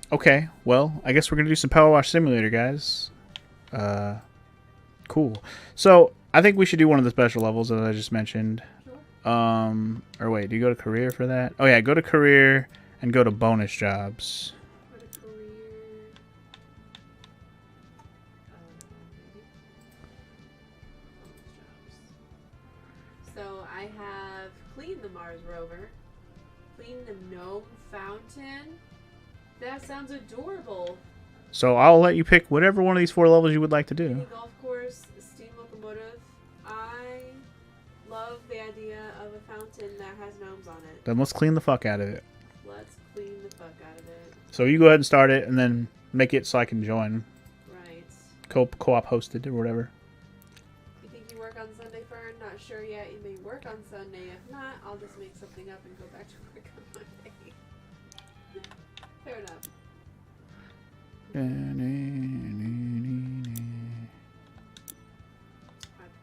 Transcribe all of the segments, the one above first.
Okay, well, I guess we're gonna do some Power Wash Simulator, guys. Cool. So I think we should do one of the special levels that I just mentioned. Sure. Or wait, do you go to career for that? Oh yeah, go to career and go to bonus jobs. What a career. Maybe. Bonus jobs. So I have cleaned the Mars rover, cleaned the gnome fountain. That sounds adorable. So I'll let you pick whatever one of these 4 levels you would like to do. Mini golf course, steam locomotive. I love the idea of a fountain that has gnomes on it. Then let's clean the fuck out of it. Let's clean the fuck out of it. So you go ahead and start it, and then make it so I can join. Right. Co-op hosted or whatever. You think you work on Sunday, Fern? Not sure yet. You may work on Sunday. If not, I'll just make something up and go back to work on Monday. Fair enough. I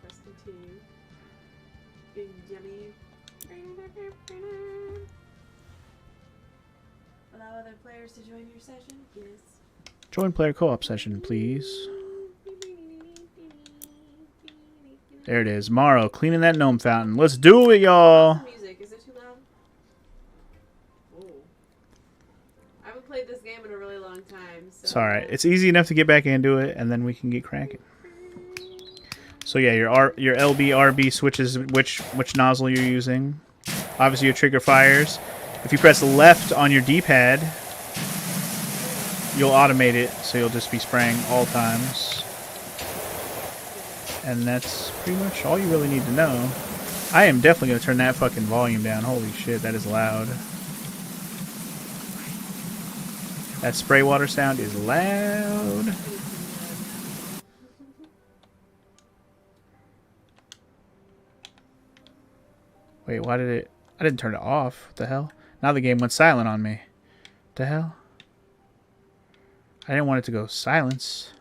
press continue. Big yummy. Allow other players to join your session? Yes. Join player co-op session, please. There it is. Maro, cleaning that gnome fountain. Let's do it, y'all. Music. Is it too loud? Oh. I haven't played this game in a really long time. So It's alright. It's easy enough to get back into it, and then we can get cracking. So yeah, your LB, RB switches which nozzle you're using. Obviously your trigger fires. If you press left on your D-pad, you'll automate it, so you'll just be spraying all times. And that's pretty much all you really need to know. I am definitely going to turn that fucking volume down. Holy shit, that is loud. That spray water sound is loud. Wait, why did it... I didn't turn it off. What the hell? Now the game went silent on me. What the hell? I didn't want it to go silence.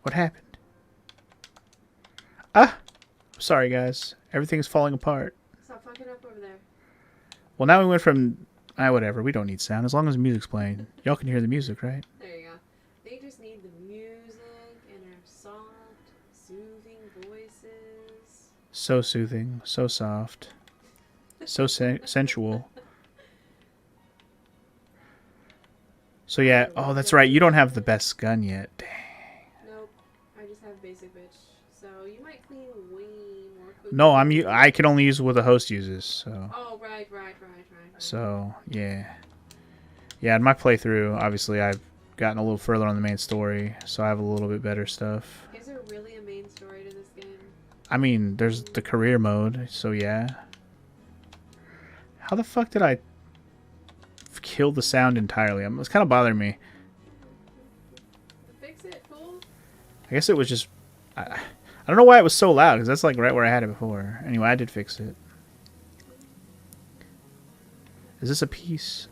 What happened? Ah! Sorry, guys. Everything's falling apart. Stop fucking up over there. Well, now we went from... whatever. We don't need sound. As long as the music's playing. Y'all can hear the music, right? There you go. They just need the music and our soft, soothing voices. So soothing. So soft. So sensual. So yeah. Oh, that's right. You don't have the best gun yet. Dang. Nope. I just have basic bitch. So you might clean way more quickly. No, I can only use what the host uses. So. Oh, right. So yeah. Yeah, in my playthrough, obviously I've gotten a little further on the main story, so I have a little bit better stuff. Is there really a main story to this game? I mean, there's the career mode, so yeah. How the fuck did I kill the sound entirely? It's kind of bothering me. Fix it, fool. I guess it was just... I don't know why it was so loud, because that's like right where I had it before. Anyway, I did fix it. Is this a piece?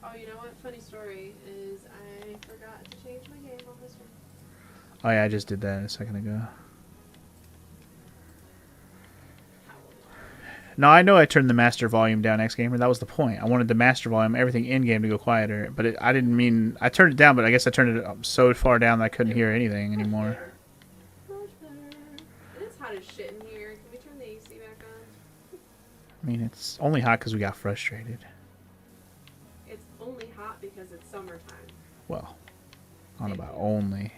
Oh, you know what? Funny story is I forgot to change my game on this one. Oh yeah, I just did that a second ago. No, I know I turned the master volume down, X-Gamer. That was the point. I wanted the master volume, everything in-game to go quieter. But I didn't mean... I turned it down, but I guess I turned it up so far down that I couldn't hear anything anymore. Much better. It's hot as shit in here. Can we turn the AC back on? I mean, it's only hot because we got frustrated. It's only hot because it's summertime. Well, I don't know about only.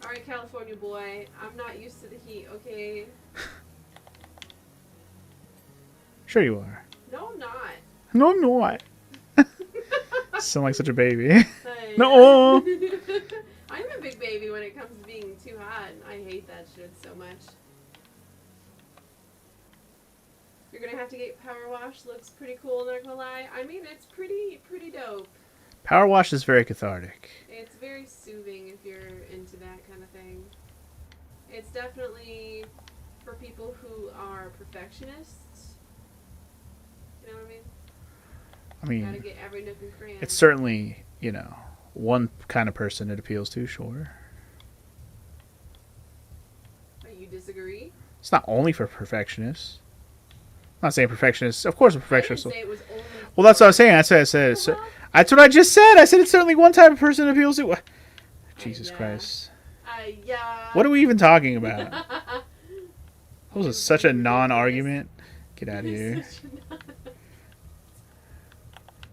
Alright, California boy. I'm not used to the heat, okay? Sure you are. No, I'm not. No, I'm not. Sound like such a baby. Hey. No. I'm a big baby when it comes to being too hot. I hate that shit so much. You're gonna have to get power wash. Looks pretty cool, not gonna lie. I mean, it's pretty dope. Power wash is very cathartic. It's very soothing if you're into that kind of thing. It's definitely for people who are perfectionists. You know what I mean? I mean, Gotta get every nook and cranny. it's certainly, you know, one kind of person it appeals to, sure. You disagree? It's not only for perfectionists. not saying perfectionist. Of course, a I didn't perfectionist. say it was only. Well, that's what I was saying. That's what I said. So, that's what I just said. I said it's certainly one type of person that appeals to. Jesus yeah. Christ. Yeah. What are we even talking about? That was You're such a ridiculous. non-argument. Get out of You're here. such a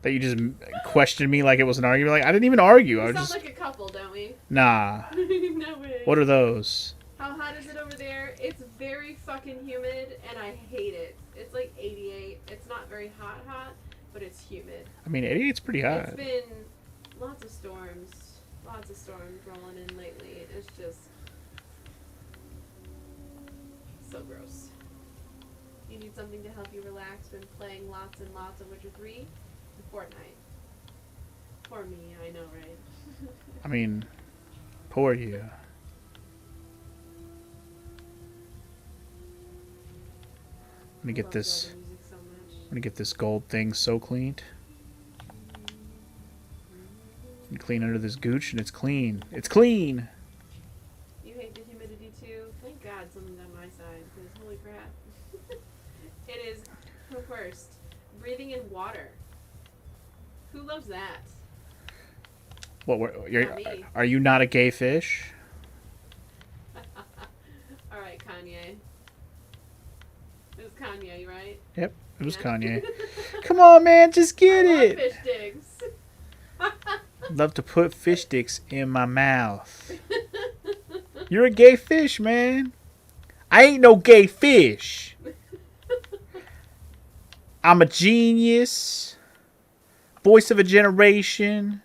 That you just questioned me like it was an argument. Like I didn't even argue. I We was sound just like a couple, don't we? nah. No way. What are those? How hot is it over there? It's very fucking humid, and I hate it. It's like 88. It's not very hot, but it's humid. I mean, 88's pretty hot. It's been lots of storms rolling in lately. It's just so gross. You need something to help you relax. Been playing lots and lots of Witcher 3 and Fortnite. Poor me, I know, right? I mean, poor you. Let me get this. Zelda music so much. I'm gonna get this gold thing so cleaned. You clean under this gooch, and it's clean. It's clean. You hate the humidity too? Thank God someone's on my side, because holy crap. It is the worst. Breathing in water. Who loves that? What? Not me. Are you not a gay fish? Alright, Kanye. It was Kanye, right? Yep, it was Yeah. Kanye. Come on, man, just get I love it. fish sticks. Love to put fish sticks in my mouth. You're a gay fish, man. I ain't no gay fish. I'm a genius. Voice of a generation.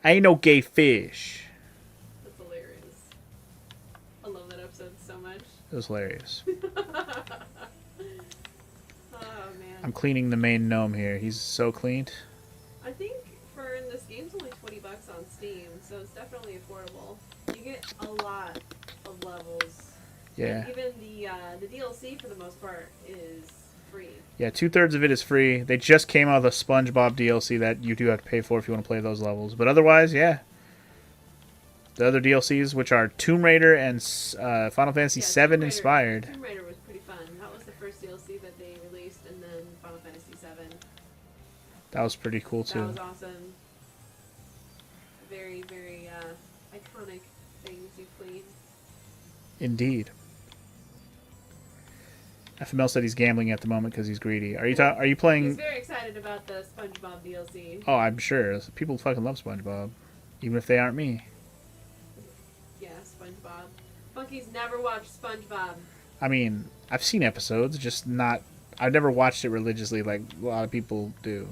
I ain't no gay fish. That's hilarious. I love that episode so much. It was hilarious. Oh man. I'm cleaning the main gnome here. He's so cleaned. I think for this game's only $20 on Steam, so it's definitely affordable. You get a lot of levels. Yeah. And even the DLC for the most part is free. Yeah, 2/3 of it is free. They just came out with a SpongeBob DLC that you do have to pay for if you want to play those levels. But otherwise, yeah. The other DLCs, which are Tomb Raider and Final Fantasy Yeah, VII Tomb Raider- inspired. Tomb Raider was pretty fun. That was the first DLC that they released, and then Final Fantasy VII. That was pretty cool That too. was awesome. Very, very iconic things you clean. Indeed. FML said he's gambling at the moment because he's greedy. Are you He's playing? very excited about the SpongeBob DLC. Oh, I'm sure. People fucking love SpongeBob, even if they aren't me. Yeah, SpongeBob. Funky's never watched SpongeBob. I mean, I've seen episodes, just not. I've never watched it religiously like a lot of people do.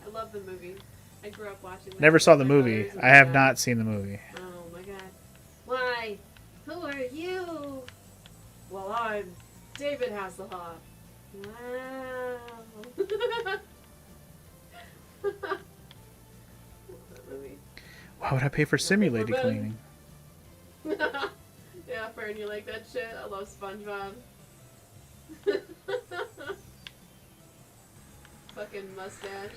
I love the movie. I grew up watching it. Never with saw the my movie. brothers and I have my not dad. seen the movie. Oh my god. Why? Who are you? Well, I'm David Hasselhoff. Wow. Love that movie. Why would I pay for simulated Ben. cleaning? Yeah, Fern, you like that shit? I love SpongeBob. Fucking mustache.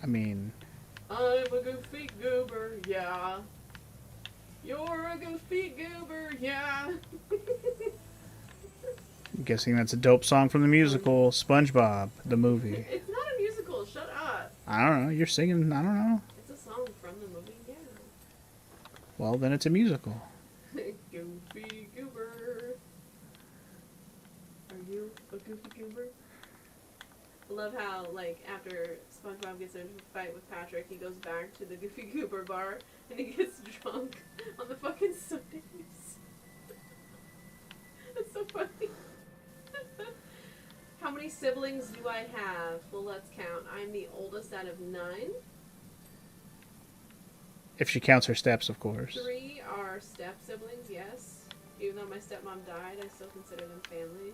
I mean, I'm a goofy goober, yeah. You're a goofy goober, yeah. I'm guessing that's a dope song from the musical SpongeBob, the movie. It's not a musical, shut up. I don't know. You're singing. I don't know. It's a song from the movie, yeah. Well, then it's a musical. Goofy goober. Are you a goofy goober? I love how, like, after SpongeBob gets into a fight with Patrick, he goes back to the Goofy Goober bar and he gets drunk on the fucking Sundays. That's so funny. How many siblings do I have? Well, let's count. I'm the oldest out of 9. If she counts her steps, of course. 3 are step siblings, yes. Even though my stepmom died, I still consider them family.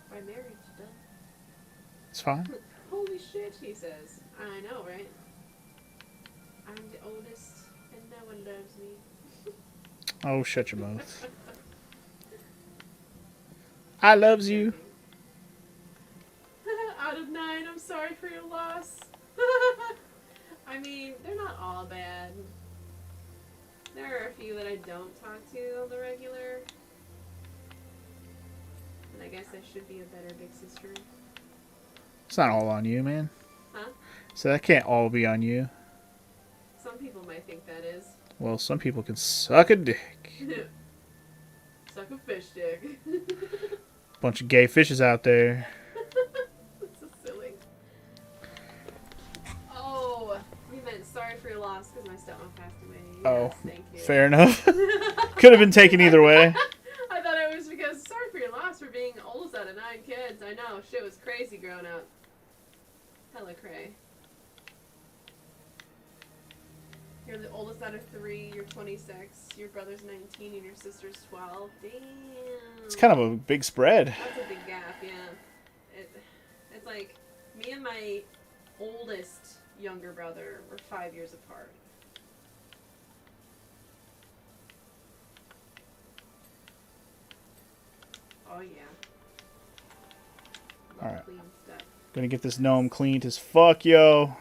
By marriage, duh. It's fine. Holy shit, he says. I know, right? I'm the oldest, and no one loves me. Oh, shut your mouth. I loves you. Out of 9, I'm sorry for your loss. I mean, they're not all bad. There are a few that I don't talk to on the regular. And I guess I should be a better big sister. It's not all on you, man. Huh? So that can't all be on you. Some people might think that is. Well, some people can suck a dick. Suck a fish dick. Bunch of gay fishes out there. That's so silly. Oh, you meant sorry for your loss because my stepmom passed away. Yes, Oh, thank you. fair enough. Could have been taken either way. I thought it was because sorry for your loss for being oldest out of 9 kids. I know, shit was crazy growing up. Hella cray. You're the oldest out of 3, you're 26, your brother's 19, and your sister's 12. Damn. It's kind of a big spread. That's a big gap, yeah. It's like, me and my oldest younger brother were 5 years apart. Oh, yeah. Alright. Clean stuff. Gonna get this gnome cleaned as fuck, yo.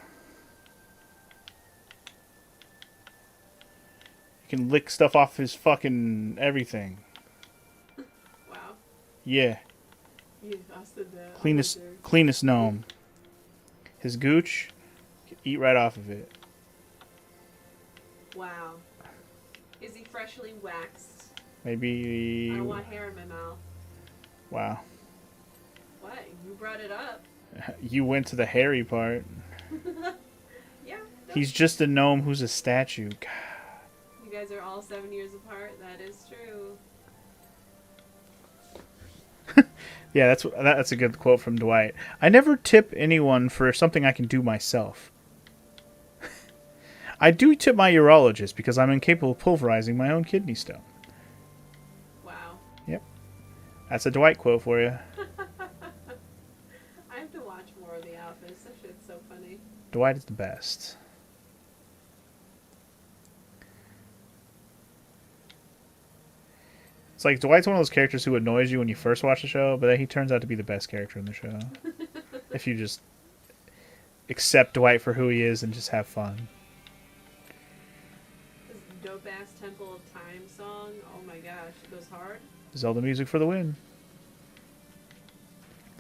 You can lick stuff off his fucking everything. Wow. Yeah. You exhausted that. Cleanest gnome. His gooch, eat right off of it. Wow. Is he freshly waxed? Maybe. I don't want hair in my mouth. Wow. What? You brought it up. You went to the hairy part. Yeah. He's just a gnome who's a statue. God. You guys are all 7 years apart. That is true. Yeah, that's a good quote from Dwight. I never tip anyone for something I can do myself. I do tip my urologist because I'm incapable of pulverizing my own kidney stone. Wow. Yep. That's a Dwight quote for you. I have to watch more of The Office. That shit's so funny. Dwight is the best. It's like Dwight's one of those characters who annoys you when you first watch the show, but then he turns out to be the best character in the show. If you just accept Dwight for who he is and just have fun. This dope ass Temple of Time song. Oh my gosh, it goes hard. Zelda music for the win.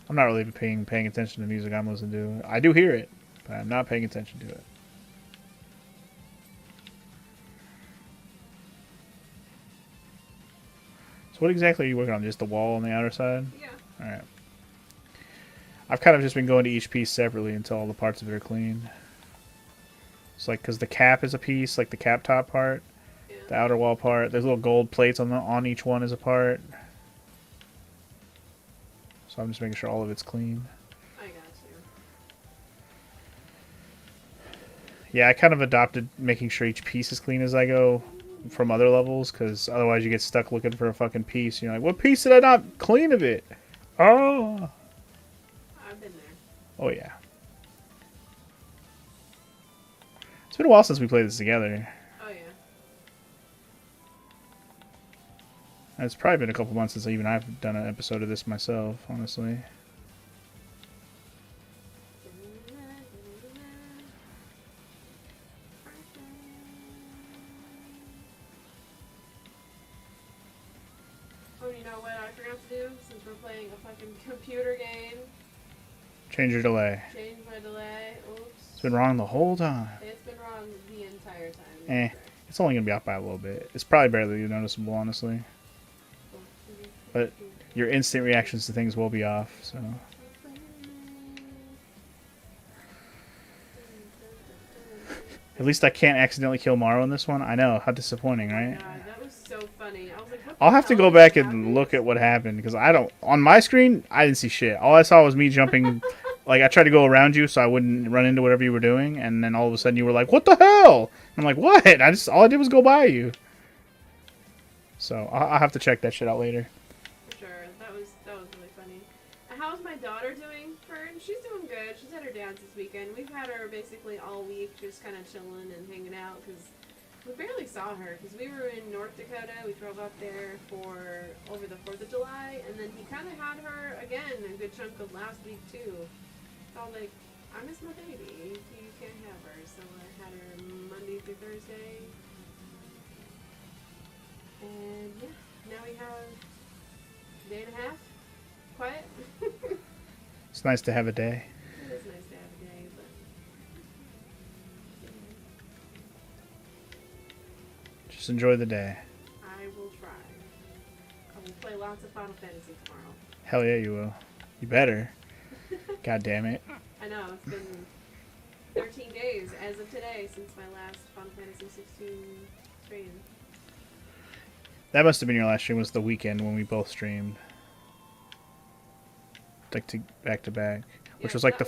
I'm not really paying attention to music I'm listening to. I do hear it, but I'm not paying attention to it. So what exactly are you working on? Just the wall on the outer side? Yeah. Alright. I've kind of just been going to each piece separately until all the parts of it are clean. It's like, because the cap is a piece, like the cap top part. Yeah. The outer wall part. There's little gold plates on each one as a part. So I'm just making sure all of it's clean. I got you. Yeah, I kind of adopted making sure each piece is clean as I go from other levels, because otherwise you get stuck looking for a fucking piece. You're like, what piece did I not clean of it? Oh. I've been there. Oh, yeah. It's been a while since we played this together. Oh yeah. And it's probably been a couple months since even I've done an episode of this myself, honestly. Oh, you know what I forgot to do? Since we're playing a fucking computer game. Change your delay. Change my delay. Oops. It's been wrong the whole time. It's been wrong the entire time. Eh. It's only going to be off by a little bit. It's probably barely noticeable, honestly. But your instant reactions to things will be off, so... At least I can't accidentally kill Maro in this one. I know, how disappointing, right? God, that was so funny. I was like, what I'll the have to hell go back just and happened? look at what happened, because I don't... On my screen, I didn't see shit. All I saw was me jumping... Like, I tried to go around you so I wouldn't run into whatever you were doing, and then all of a sudden you were like, what the hell? I'm like, what? All I did was go by you. So, I'll have to check that shit out later. For sure. That was really funny. How's my daughter doing? She's doing good. She's at her dad's this weekend. We've had her basically all week just kind of chilling and hanging out because we barely saw her because we were in North Dakota. We drove up there for over the 4th of July, and then he kind of had her again a good chunk of last week too. So I was like, I miss my baby. You can't have her. So I had her Monday through Thursday. day and a half. Quiet. It's nice to have a day. It is nice to have a day, but Just enjoy the day. I will try. I will play lots of Final Fantasy tomorrow. Hell yeah, you will. You better. God damn it. I know, it's been 13 days as of today since my last Final Fantasy 16 stream. That must have been your last stream, was the weekend when we both streamed. Like back to back. Which was like the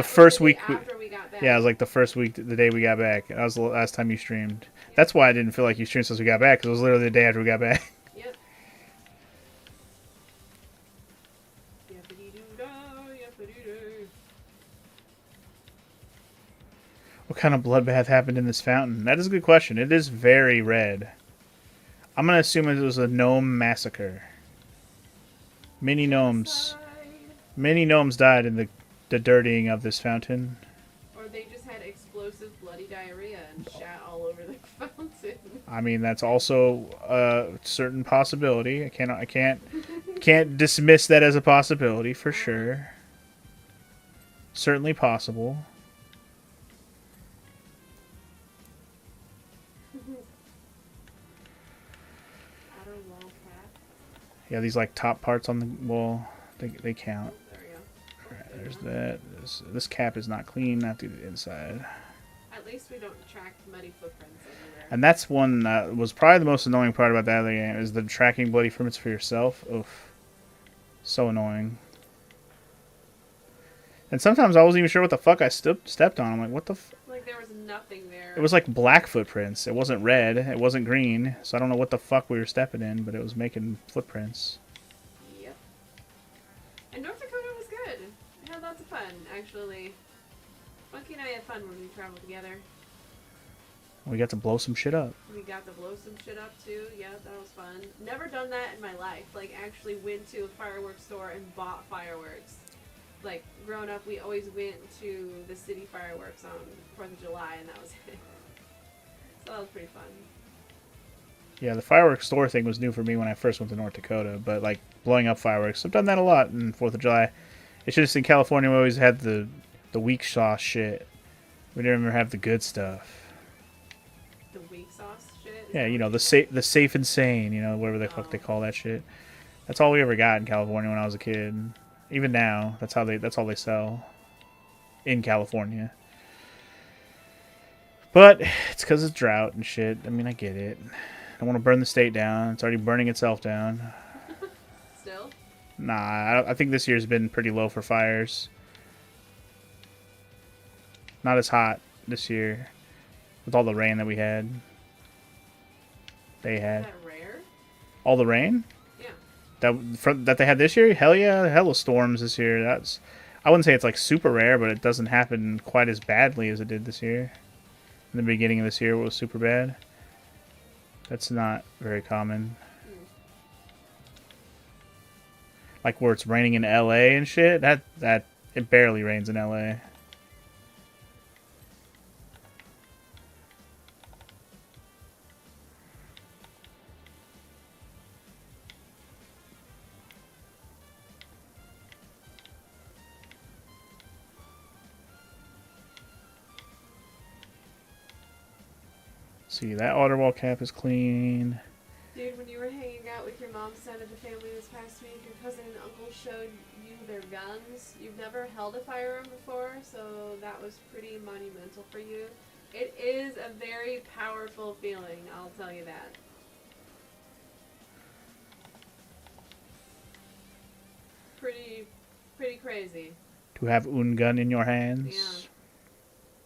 first week. After we got back. Yeah, it was like the first week, the day we got back. That was the last time you streamed. Yep. That's why I didn't feel like you streamed since we got back, because it was literally the day after we got back. Yep. Yappity-doo-dah. What kind of bloodbath happened in this fountain? That is a good question. It is very red. I'm going to assume it was a gnome massacre. Many gnomes died in the dirtying of this fountain. Or they just had explosive bloody diarrhea and shat all over the fountain. I mean, that's also a certain possibility. I can't dismiss that as a possibility for sure. Certainly possible. Yeah, these like top parts on the wall, they count. There we go. Right, there's that. This cap is not clean, not through the inside. At least we don't track muddy footprints everywhere. And that's one that was probably the most annoying part about that other game, is the tracking bloody footprints for yourself. Oof. So annoying. And sometimes I wasn't even sure what the fuck I stepped on. I'm like, what the f... Like there was nothing there. It was like black footprints. It wasn't red. It wasn't green. So I don't know what the fuck we were stepping in, but it was making footprints. Yep. And North Dakota was good. I had lots of fun, actually. Monkey and I had fun when we traveled together. We got to blow some shit up. We got to blow some shit up too. Yeah, that was fun. Never done that in my life. Like, actually went to a fireworks store and bought fireworks. Like, growing up, we always went to the city fireworks on 4th of July, and that was it. So that was pretty fun. Yeah, the fireworks store thing was new for me when I first went to North Dakota, but like blowing up fireworks, I've done that a lot in 4th of July. It's just in California we always had the weak sauce shit. We didn't ever have the good stuff. The weak sauce shit? Yeah, you know, the safe and sane, you know, whatever the fuck they call that shit. That's all we ever got in California when I was a kid. Even now, that's all they sell in California. But it's because it's drought and shit. I mean, I get it. I don't want to burn the state down. It's already burning itself down. Still? Nah, I think this year's been pretty low for fires. Not as hot this year with all the rain that we had. They had. Is that rare? All the rain? That they had this year? Hell yeah, hella storms this year. I wouldn't say it's like super rare, but it doesn't happen quite as badly as it did this year. In the beginning of this year, it was super bad. That's not very common. Like where it's raining in LA and shit. That it barely rains in LA. See, that outer wall cap is clean. Dude, when you were hanging out with your mom's side of the family this past week, your cousin and uncle showed you their guns. You've never held a firearm before, so that was pretty monumental for you. It is a very powerful feeling, I'll tell you that. Pretty crazy. To have un gun in your hands. Yeah.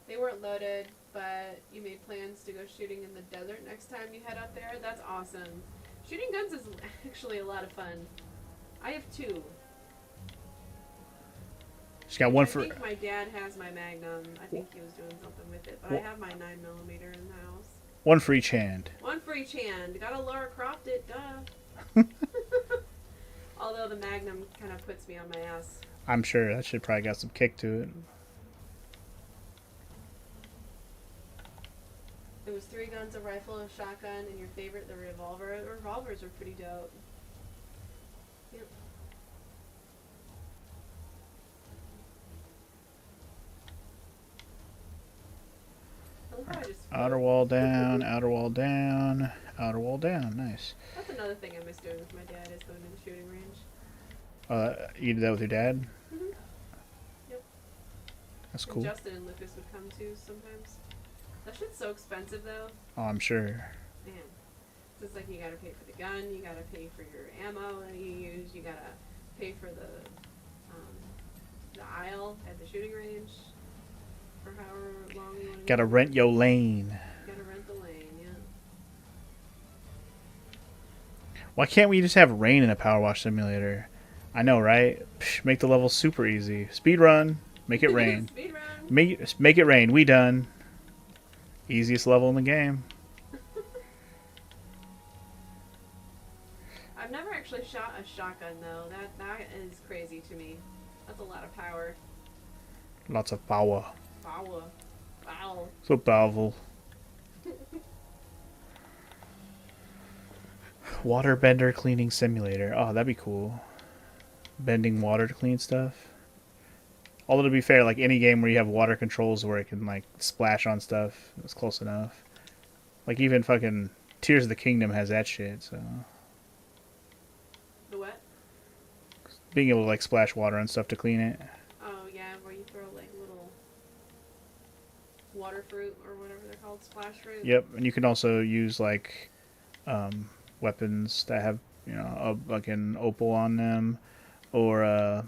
They weren't loaded, but you made plans to go shooting in the desert next time you head up there. That's awesome. Shooting guns is actually a lot of fun. I have two. She's got one for... I think my dad has my Magnum. I think he was doing something with it, but I have my 9mm in the house. One for each hand. One for each hand. Gotta Lara Croft it, duh. Although the Magnum kind of puts me on my ass. I'm sure that shit probably got some kick to it. There was 3 guns, a rifle, a shotgun, and your favorite, the revolver. The revolvers were pretty dope. Yep. We'll probably just Outer wall down, outer wall down, outer wall down. Nice. That's another thing I miss doing with my dad is going to the shooting range. You did that with your dad? Mm-hmm. Yep. That's And cool. Justin and Lucas would come too sometimes. That shit's so expensive though. Oh, I'm sure. Man. It's like you gotta pay for the gun, you gotta pay for your ammo that you use, you gotta pay for the aisle at the shooting range for however long you want to Gotta rent your lane. Gotta rent the lane, yeah. Why can't we just have rain in a power wash simulator? I know, right? Psh, make the level super easy. Speed run. Make it rain. Speed run. Make it rain. We done. Easiest level in the game. I've never actually shot a shotgun though. That is crazy to me. That's a lot of power. Lots of power. Power. Wow. So powerful. Water bender cleaning simulator. Oh, that'd be cool. Bending water to clean stuff. Although to be fair, like any game where you have water controls where it can like splash on stuff, it's close enough. Like even fucking Tears of the Kingdom has that shit, so The what? being able to like splash water on stuff to clean it. Oh yeah, where you throw like little water fruit or whatever they're called, splash fruit. Yep, and you can also use like weapons that have, you know, like an opal on them, or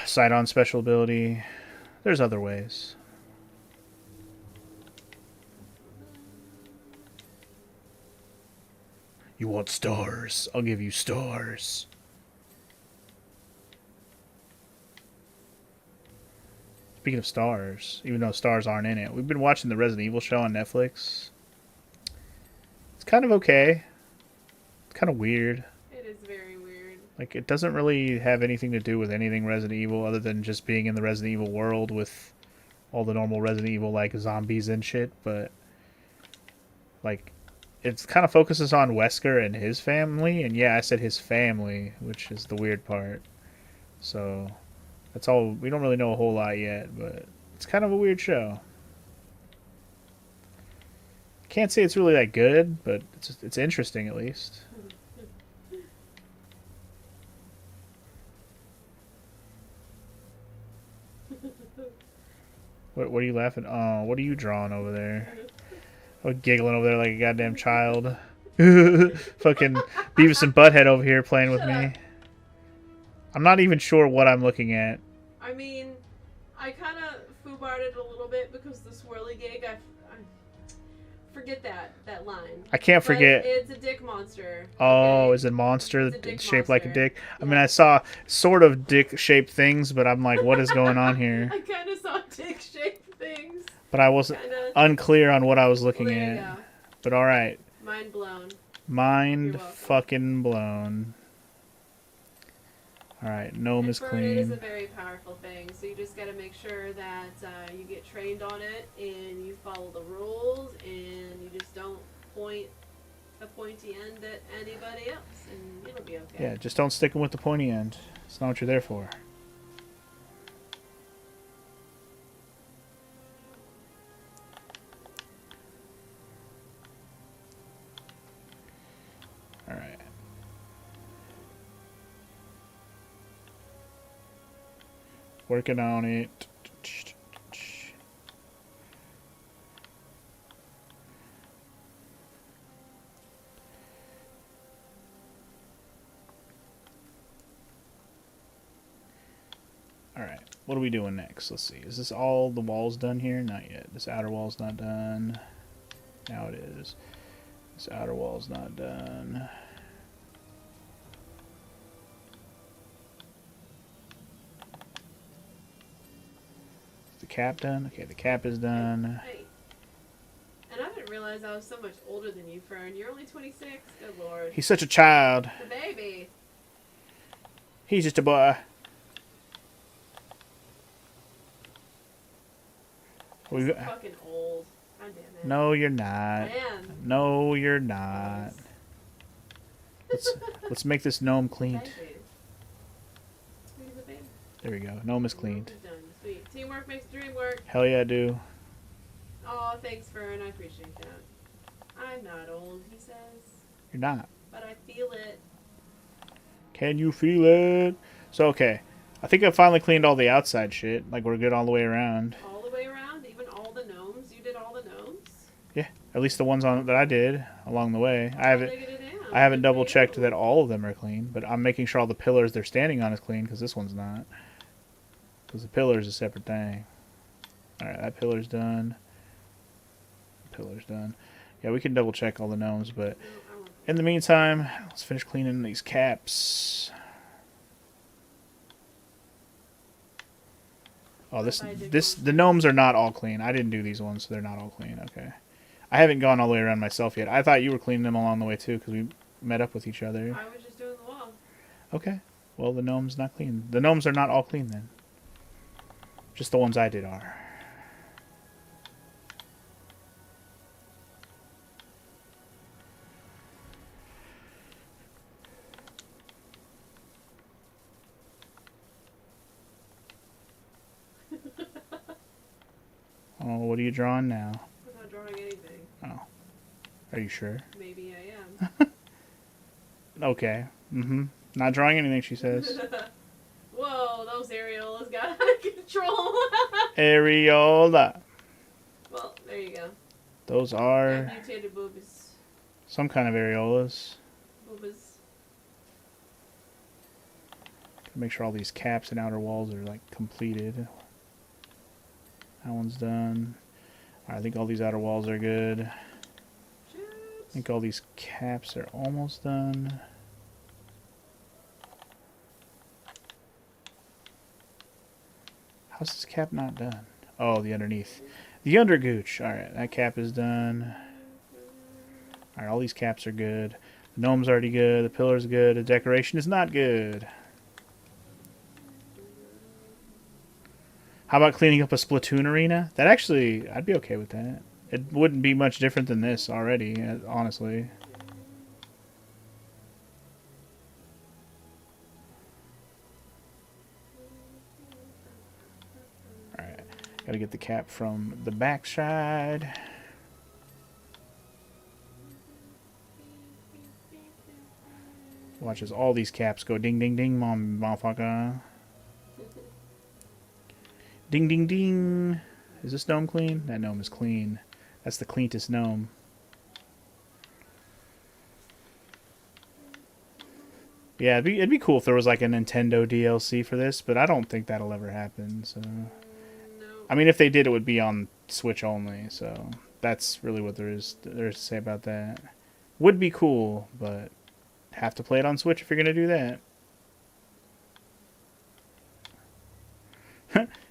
side-on special ability. There's other ways. You want stars? I'll give you stars. Speaking of stars, even though stars aren't in it, we've been watching the Resident Evil show on Netflix. It's kind of okay. It's kind of weird. It is very weird. Like, it doesn't really have anything to do with anything Resident Evil other than just being in the Resident Evil world with all the normal Resident Evil, like, zombies and shit, but, like, it kind of focuses on Wesker and his family, and yeah, I said his family, which is the weird part. So, that's all. We don't really know a whole lot yet, but it's kind of a weird show. Can't say it's really that good, but it's interesting at least. What are you laughing? Oh, what are you drawing over there? Oh, giggling over there like a goddamn child. Fucking Beavis and Butthead over here playing with me. I'm not even sure what I'm looking at. I mean, I kind of foobarred a little bit because the swirly gig, I forget that line. I can't forget. But it's a dick monster. Oh, Okay? is it a monster It's a dick shaped like a monster. dick? I mean, I saw sort of dick-shaped things, but I'm like, what is going on here? I kind of saw dick-shaped things. But I wasn't unclear on what I was looking Well, there you at. go. But all right. Mind blown. Mind You're welcome. fucking blown. All right, gnome is Inferno is a clean. very powerful thing, so you just got to make sure that you get trained on it and you follow the rules and you just don't point a pointy end at anybody else, and it'll be okay. Yeah, just don't stick them with the pointy end. It's not what you're there for. All right. Working on it. Alright, what are we doing next? Let's see. Is this all the walls done here? Not yet. This outer wall's not done. Now it is. This outer wall's not done. Is the cap done? Okay, the cap is done. Hey. And I didn't realize I was so much older than you, Fern. You're only 26? Good lord. He's such a child. The baby. He's just a boy. He's fucking old. God damn it. No, you're not. I am. No, you're not. Let's make this gnome cleaned. Baby. Sweet as a baby. There we go. Gnome is cleaned. Done. Sweet. Teamwork makes the dream work. Hell yeah, I do. Oh, thanks, Fern. I appreciate that. I'm not old, he says. You're not. But I feel it. Can you feel it? So, okay. I think I finally cleaned all the outside shit. Like, we're good all the way around. All the way around? Even all the gnomes? You did all the gnomes? Yeah. At least the ones on that I did along the way. I I'll haven't dig it down. I haven't Good for double checked you. that all of them are clean, but I'm making sure all the pillars they're standing on is clean because this one's not. Because the pillar is a separate thing. Alright, that pillar's done. Pillar's done. Yeah, we can double check all the gnomes, but No, I won't. in the meantime, let's finish cleaning these caps. Oh, the gnomes are not all clean. I didn't do these ones, so they're not all clean. Okay. I haven't gone all the way around myself yet. I thought you were cleaning them along the way too, because we met up with each other. I was just doing the wall. Okay. Well, the gnome's not clean. The gnomes are not all clean then. Just the ones I did are. Oh, what are you drawing now? I'm not drawing anything. Oh. Are you sure? Maybe I am. Okay. Mm-hmm. Not drawing anything, she says. Whoa, those areolas got out of control. Areola. Well, there you go. Those Yeah, are mutated boobies. some kind of areolas. Boobas. Make sure all these caps and outer walls are like completed. That one's done. Alright, I think all these outer walls are good. I Shoot. think all these caps are almost done. How's this cap not done? Oh, the underneath. The undergooch. Alright, that cap is done. Alright, all these caps are good. The gnome's already good. The pillar's good. The decoration is not good. How about cleaning up a Splatoon arena? That actually, I'd be okay with that. It wouldn't be much different than this already, honestly. Alright, gotta get the cap from the backside. Watch as all these caps go ding ding ding, motherfucker. Ding ding ding. Is this gnome clean? That gnome is clean. That's the cleanest gnome. Yeah, it'd be cool if there was like a Nintendo DLC for this, but I don't think that'll ever happen. So, No. I mean, if they did, it would be on Switch only. So that's really what there is to say about that. Would be cool, but have to play it on Switch if you're gonna do that.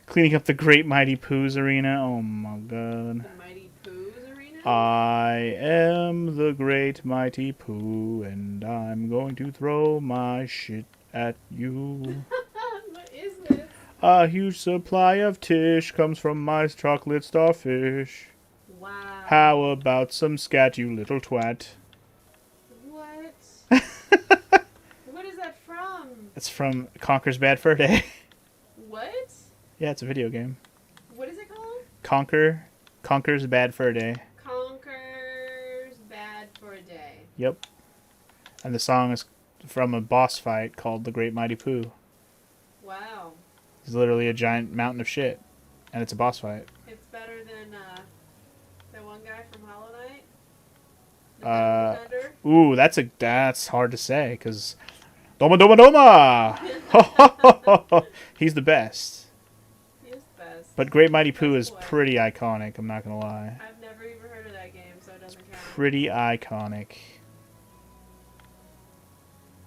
Cleaning up the Great Mighty Pooh's arena. Oh my god. The Mighty Pooh's arena? I am the Great Mighty Pooh, and I'm going to throw my shit at you. What is this? A huge supply of tish comes from my chocolate starfish. Wow. How about some scat, you little twat? What? What is that from? It's from Conker's Bad Fur Day. What? Yeah, it's a video game. What is it called? Conker's Bad Fur Day. Conker's Bad for a Day. Yep. And the song is from a boss fight called The Great Mighty Pooh. Wow. He's literally a giant mountain of shit. And it's a boss fight. It's better than that one guy from Hollow Knight? Defender? Ooh, that's hard to say, because Doma Doma Doma! He's the best. He is best. But Great Mighty Pooh is Boy. pretty iconic, I'm not going to lie. I've never even heard of that game, so it doesn't count. Pretty iconic.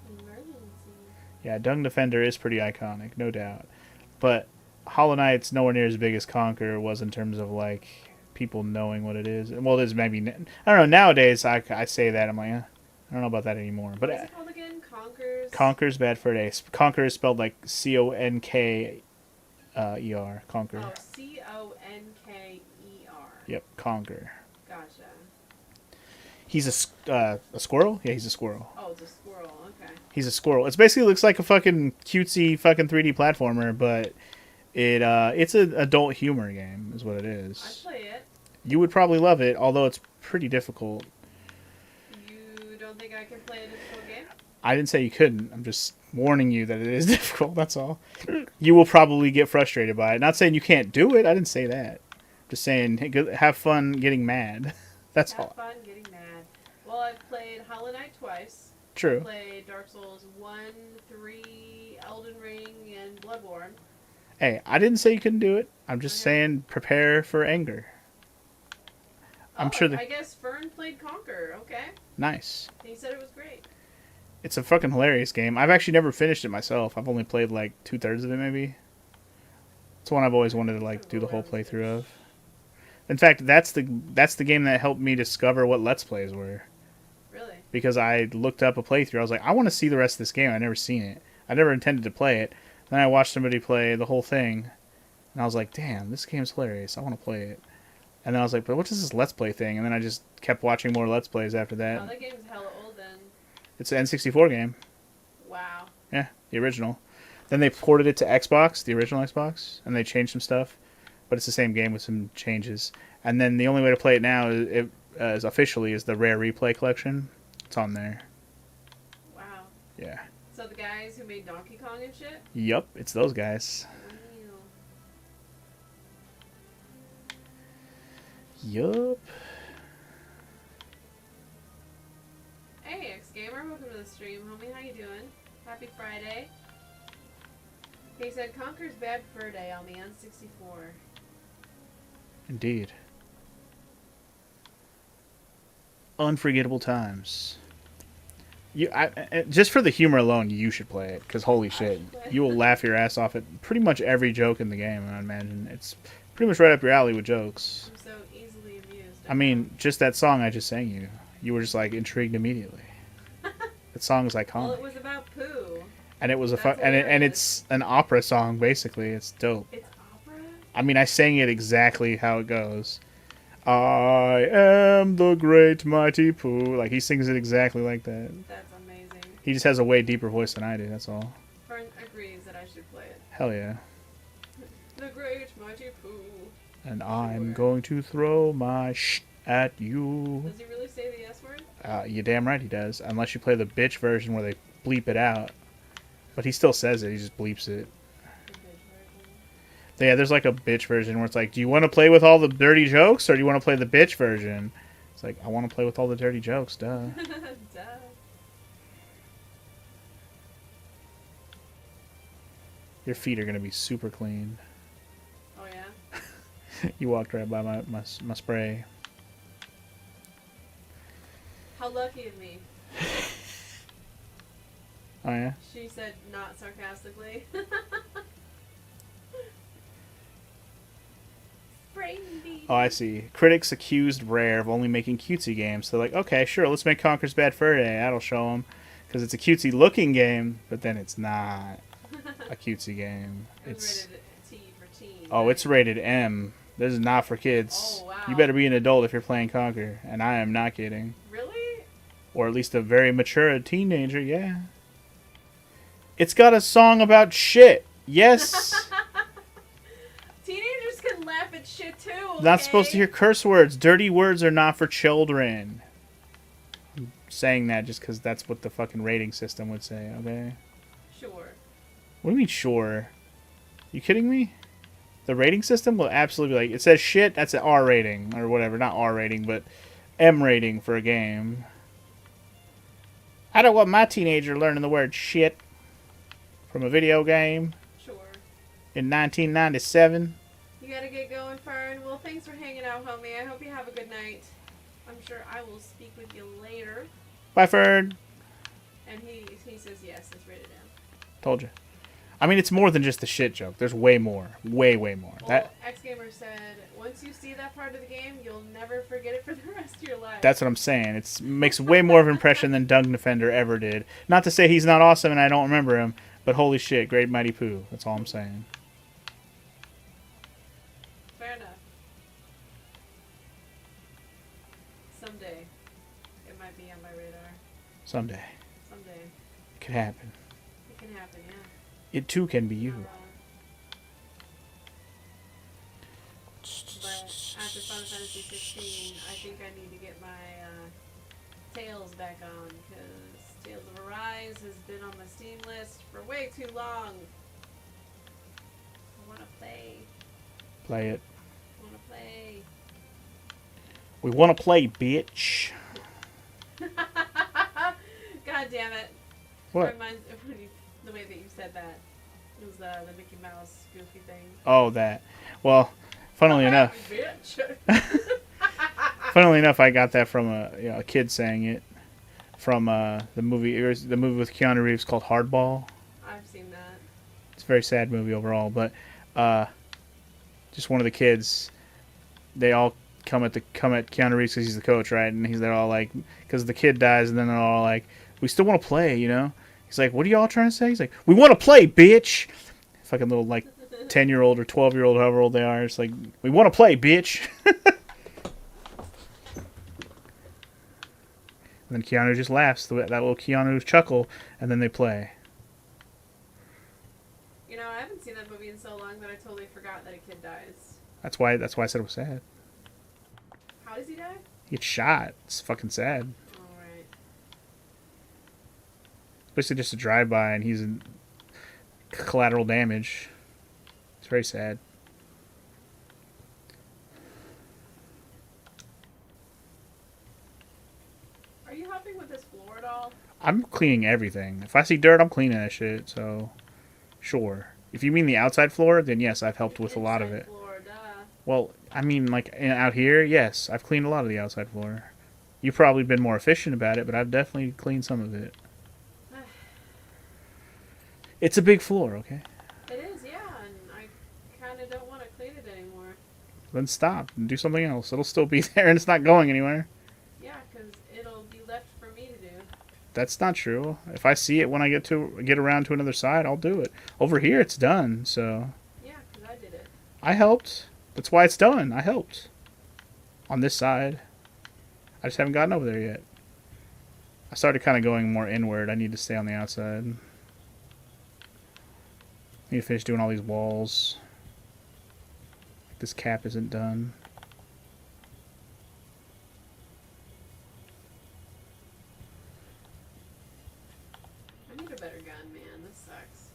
Emergency. Yeah, Dung Defender is pretty iconic, no doubt. But Hollow Knight's nowhere near as big as Conker was in terms of, like, people knowing what it is. Well, it is maybe... I don't know, nowadays I say that, I'm like, I don't know about that anymore. But What is it called again? Conker's? Conker's Bad Fur Day. Conker is spelled like Conker. Conker. Oh, Conker. Yep, Conker. Gotcha. He's a squirrel? Yeah, he's a squirrel. Oh, it's a squirrel. Okay. He's a squirrel. It basically looks like a fucking cutesy fucking 3D platformer, but It's an adult humor game, is what it is. I play it. You would probably love it, although it's pretty difficult. You don't think I can play a difficult game? I didn't say you couldn't. I'm just warning you that it is difficult. That's all. You will probably get frustrated by it. Not saying you can't do it. I didn't say that. Just saying, hey, have fun getting mad. That's all. Have fun getting mad. Well, I've played Hollow Knight twice. True. I played Dark Souls 1, 3, Elden Ring, and Bloodborne. Hey, I didn't say you couldn't do it. I'm just saying prepare for anger. I'm sure that... I guess Fern played Conquer. Okay. Nice. And he said it was great. It's a fucking hilarious game. I've actually never finished it myself. I've only played like 2/3 of it, maybe. It's one I've always wanted to like do the whole playthrough of. In fact, that's the game that helped me discover what Let's Plays were. Really? Because I looked up a playthrough. I was like, I want to see the rest of this game. I'd never seen it. I never intended to play it. Then I watched somebody play the whole thing, and I was like, damn, this game's hilarious. I want to play it. And then I was like, but what is this Let's Play thing? And then I just kept watching more Let's Plays after that. Oh, that game's hella old then. It's an N64 game. Wow. Yeah, the original. Then they ported it to Xbox, the original Xbox, and they changed some stuff. But it's the same game with some changes. And then the only way to play it now is officially is the Rare Replay collection. It's on there. Wow. Yeah. So the guys who made Donkey Kong and shit? Yup, it's those guys. Yup. Hey, X-Gamer, welcome to the stream, homie. How you doing? Happy Friday. He said, Conker's Bad Fur Day on the N64. Indeed. Unforgettable times. Just for the humor alone, you should play it, because holy shit, you will laugh your ass off at pretty much every joke in the game, I imagine. It's pretty much right up your alley with jokes. I'm so easily amused. I mean, just that song I just sang you. You were just, like, intrigued immediately. That song is iconic. Well, it was about poo. And it was and it's an opera song, basically. It's dope. It's opera? I mean, I sang it exactly how it goes. I am the great mighty Pooh. Like, he sings it exactly like that. That's amazing. He just has a way deeper voice than I do, that's all. Fern agrees that I should play it. Hell yeah. The great mighty Pooh. And I'm going to throw my at you. Does he really say the S word? You damn right he does. Unless you play the bitch version where they bleep it out. But he still says it, he just bleeps it. Yeah, there's like a bitch version where it's like, do you want to play with all the dirty jokes or do you want to play the bitch version? It's like, I want to play with all the dirty jokes, duh. Duh. Your feet are going to be super clean. Oh, yeah? You walked right by my spray. How lucky of me. Oh, yeah? She said not sarcastically. Oh, I see. Critics accused Rare of only making cutesy games. So they're like, okay, sure, let's make Conker's Bad Fur Day. That'll show them. Because it's a cutesy-looking game, but then it's not a cutesy game. It's rated T for teen. Oh, it's rated M. This is not for kids. Oh, wow. You better be an adult if you're playing Conker. And I am not kidding. Really? Or at least a very mature teenager, yeah. It's got a song about shit. Yes. Teenagers can laugh at shit too. Okay? Not supposed to hear curse words. Dirty words are not for children. I'm saying that just because that's what the fucking rating system would say, okay? Sure. What do you mean, sure? You kidding me? The rating system will absolutely be like, it says shit, that's an R rating. Or whatever, not R rating, but M rating for a game. I don't want my teenager learning the word shit from a video game. Sure. In 1997. You gotta get going, Fern. Well, thanks for hanging out, homie. I hope you have a good night. I'm sure I will speak with you later. Bye, Fern. And he says yes, it's rated M. Told you. I mean, it's more than just the shit joke. There's way more. Way more. Well, X-Gamer said, once you see that part of the game, you'll never forget it for the rest of your life. That's what I'm saying. It makes way more of an impression than Dungeon Defender ever did. Not to say he's not awesome and I don't remember him, but holy shit, Great Mighty Pooh. That's all I'm saying. Fair enough. Someday, it might be on my radar. Someday. Someday. It could happen. It can happen, yeah. It too can be you. after Final Fantasy 16, I think I need to get my Tales back on, because Tales of Arise has been on my Steam list for way too long. I want to play. Play it. I want to play. We want to play, bitch. God damn it. What? It reminds the way that you said that. It was the Mickey Mouse goofy thing. Oh, that. Well, funnily enough. Bitch. Funnily enough, I got that from a kid saying it from the movie. It was the movie with Keanu Reeves called Hardball. I've seen that. It's a very sad movie overall, but just one of the kids. They all come at Keanu Reeves because he's the coach, right? And they're all like, because the kid dies, and then they're all like, we still want to play, you know? He's like, what are y'all trying to say? He's like, we want to play, bitch. Fucking little like 10-year-old or 12-year-old, however old they are. It's like, we want to play, bitch. And then Keanu just laughs, that little Keanu chuckle, and then they play. You know, I haven't seen that movie in so long that I totally forgot that a kid dies. That's why I said it was sad. How does he die? He gets shot. It's fucking sad. Alright. Basically just a drive-by, and he's in collateral damage. It's very sad. Are you helping with this floor at all? I'm cleaning everything. If I see dirt, I'm cleaning that shit, so sure. If you mean the outside floor, then yes, I've helped with a lot of it. Floor, duh. Well, I mean, like, out here, yes, I've cleaned a lot of the outside floor. You've probably been more efficient about it, but I've definitely cleaned some of it. It's a big floor, okay? It is, yeah, and I kind of don't want to clean it anymore. Then stop and do something else. It'll still be there, and it's not going anywhere. Yeah, because it'll be left for me to do. That's not true. If I see it when I get around to another side, I'll do it. Over here, it's done, so... Yeah, because I did it. I helped. That's why it's done. I helped. On this side. I just haven't gotten over there yet. I started kind of going more inward. I need to stay on the outside. Need to finish doing all these walls. This cap isn't done. I need a better gun, man. This sucks.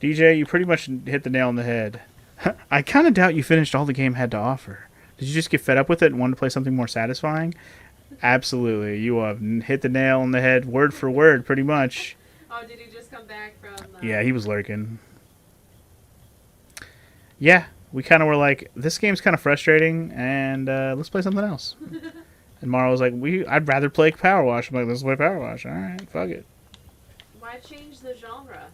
DJ, you pretty much hit the nail on the head. I kind of doubt you finished all the game had to offer. Did you just get fed up with it and want to play something more satisfying? Absolutely. You have hit the nail on the head word for word, pretty much. Oh, did he just come back from... Yeah, he was lurking. Yeah, we kind of were like, this game's kind of frustrating, and let's play something else. And Maro was like, I'd rather play Power Wash. I'm like, let's play Power Wash. All right, fuck it. Why change the genre?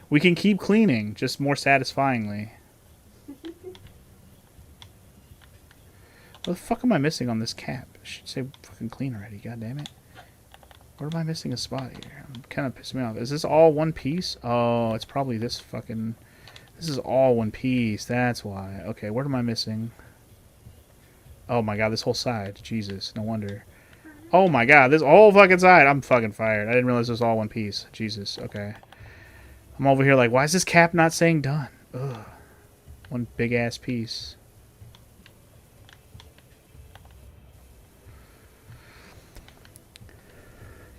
We can keep cleaning, just more satisfyingly. What the fuck am I missing on this cap? It should say fucking clean already, god damn it. Where am I missing a spot here? I'm kind of pissing me off. Is this all one piece? Oh, it's probably this fucking... This is all one piece, that's why. Okay, what am I missing? Oh my god, this whole side. Jesus, no wonder. Oh my god, this whole fucking side. I'm fucking fired. I didn't realize this was all one piece. Jesus, okay. I'm over here like, why is this cap not saying done? Ugh. One big ass piece.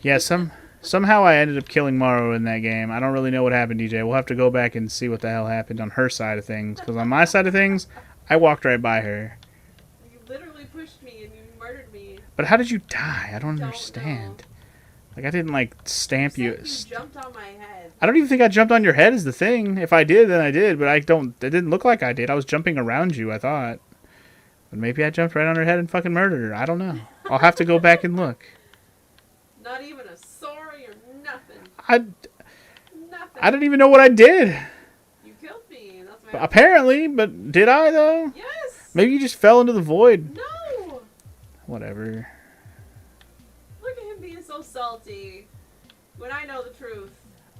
Yeah, somehow I ended up killing Maro in that game. I don't really know what happened, DJ. We'll have to go back and see what the hell happened on her side of things. Because on my side of things, I walked right by her. You literally pushed me and you murdered me. But how did you die? I don't understand. Know. Like, I didn't, like, stamp you. You jumped on my head. I don't even think I jumped on your head is the thing. If I did, then I did. But it didn't look like I did. I was jumping around you, I thought. But maybe I jumped right on her head and fucking murdered her. I don't know. I'll have to go back and look. Not even a sorry or nothing. Nothing. I don't even know what I did. You killed me. That's my Apparently, but did I, though? Yes. Maybe you just fell into the void. No. Whatever. Look at him being so salty. When I know the truth.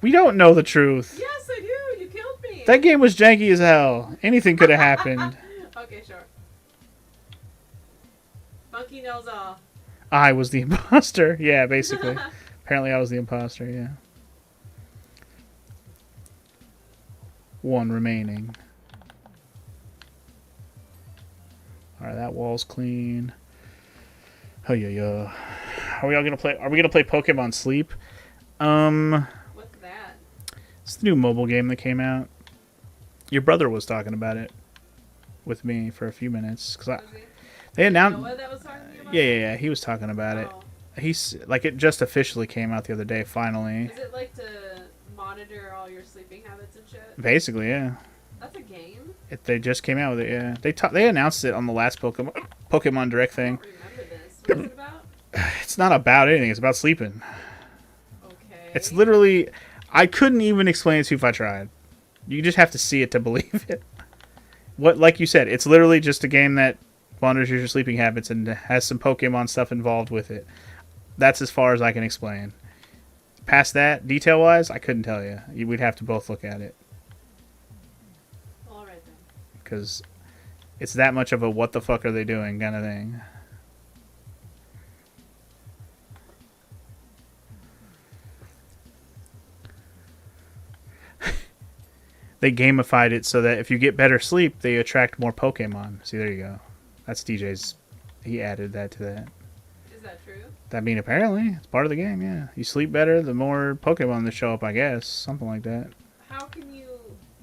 We don't know the truth. Yes, I do. You killed me. That game was janky as hell. Anything could have happened. Okay, sure. Monkey knows all. I was the imposter. Yeah, basically. Apparently I was the imposter, yeah. One remaining. Alright, that wall's clean. Oh yeah, yeah. Are we all gonna play? Are we gonna play Pokemon Sleep? What's that? It's the new mobile game that came out. Your brother was talking about it with me for a few minutes because Was he? they announced. Noah that was talking to you about Yeah, it? yeah, yeah. He was talking about it. Oh. He's like it just officially came out the other day. Finally, Is it like to monitor all your sleeping habits and shit? basically, yeah. That's a game? They just came out with it. Yeah, they announced it on the last Pokemon Direct I thing. don't remember this. What is it about? It's not about anything. It's about sleeping. Okay. It's literally. I couldn't even explain it to you if I tried. You just have to see it to believe it. What, like you said, it's literally just a game that monitors your sleeping habits and has some Pokemon stuff involved with it. That's as far as I can explain. Past that, detail-wise, I couldn't tell you. We'd have to both look at it. Alright then. Because it's that much of a what the fuck are they doing kind of thing. They gamified it so that if you get better sleep, they attract more Pokemon. See, there you go. That's DJ's. He added that to that. Is that true? I mean, apparently, it's part of the game, yeah. You sleep better, the more Pokemon that show up, I guess. Something like that. How can you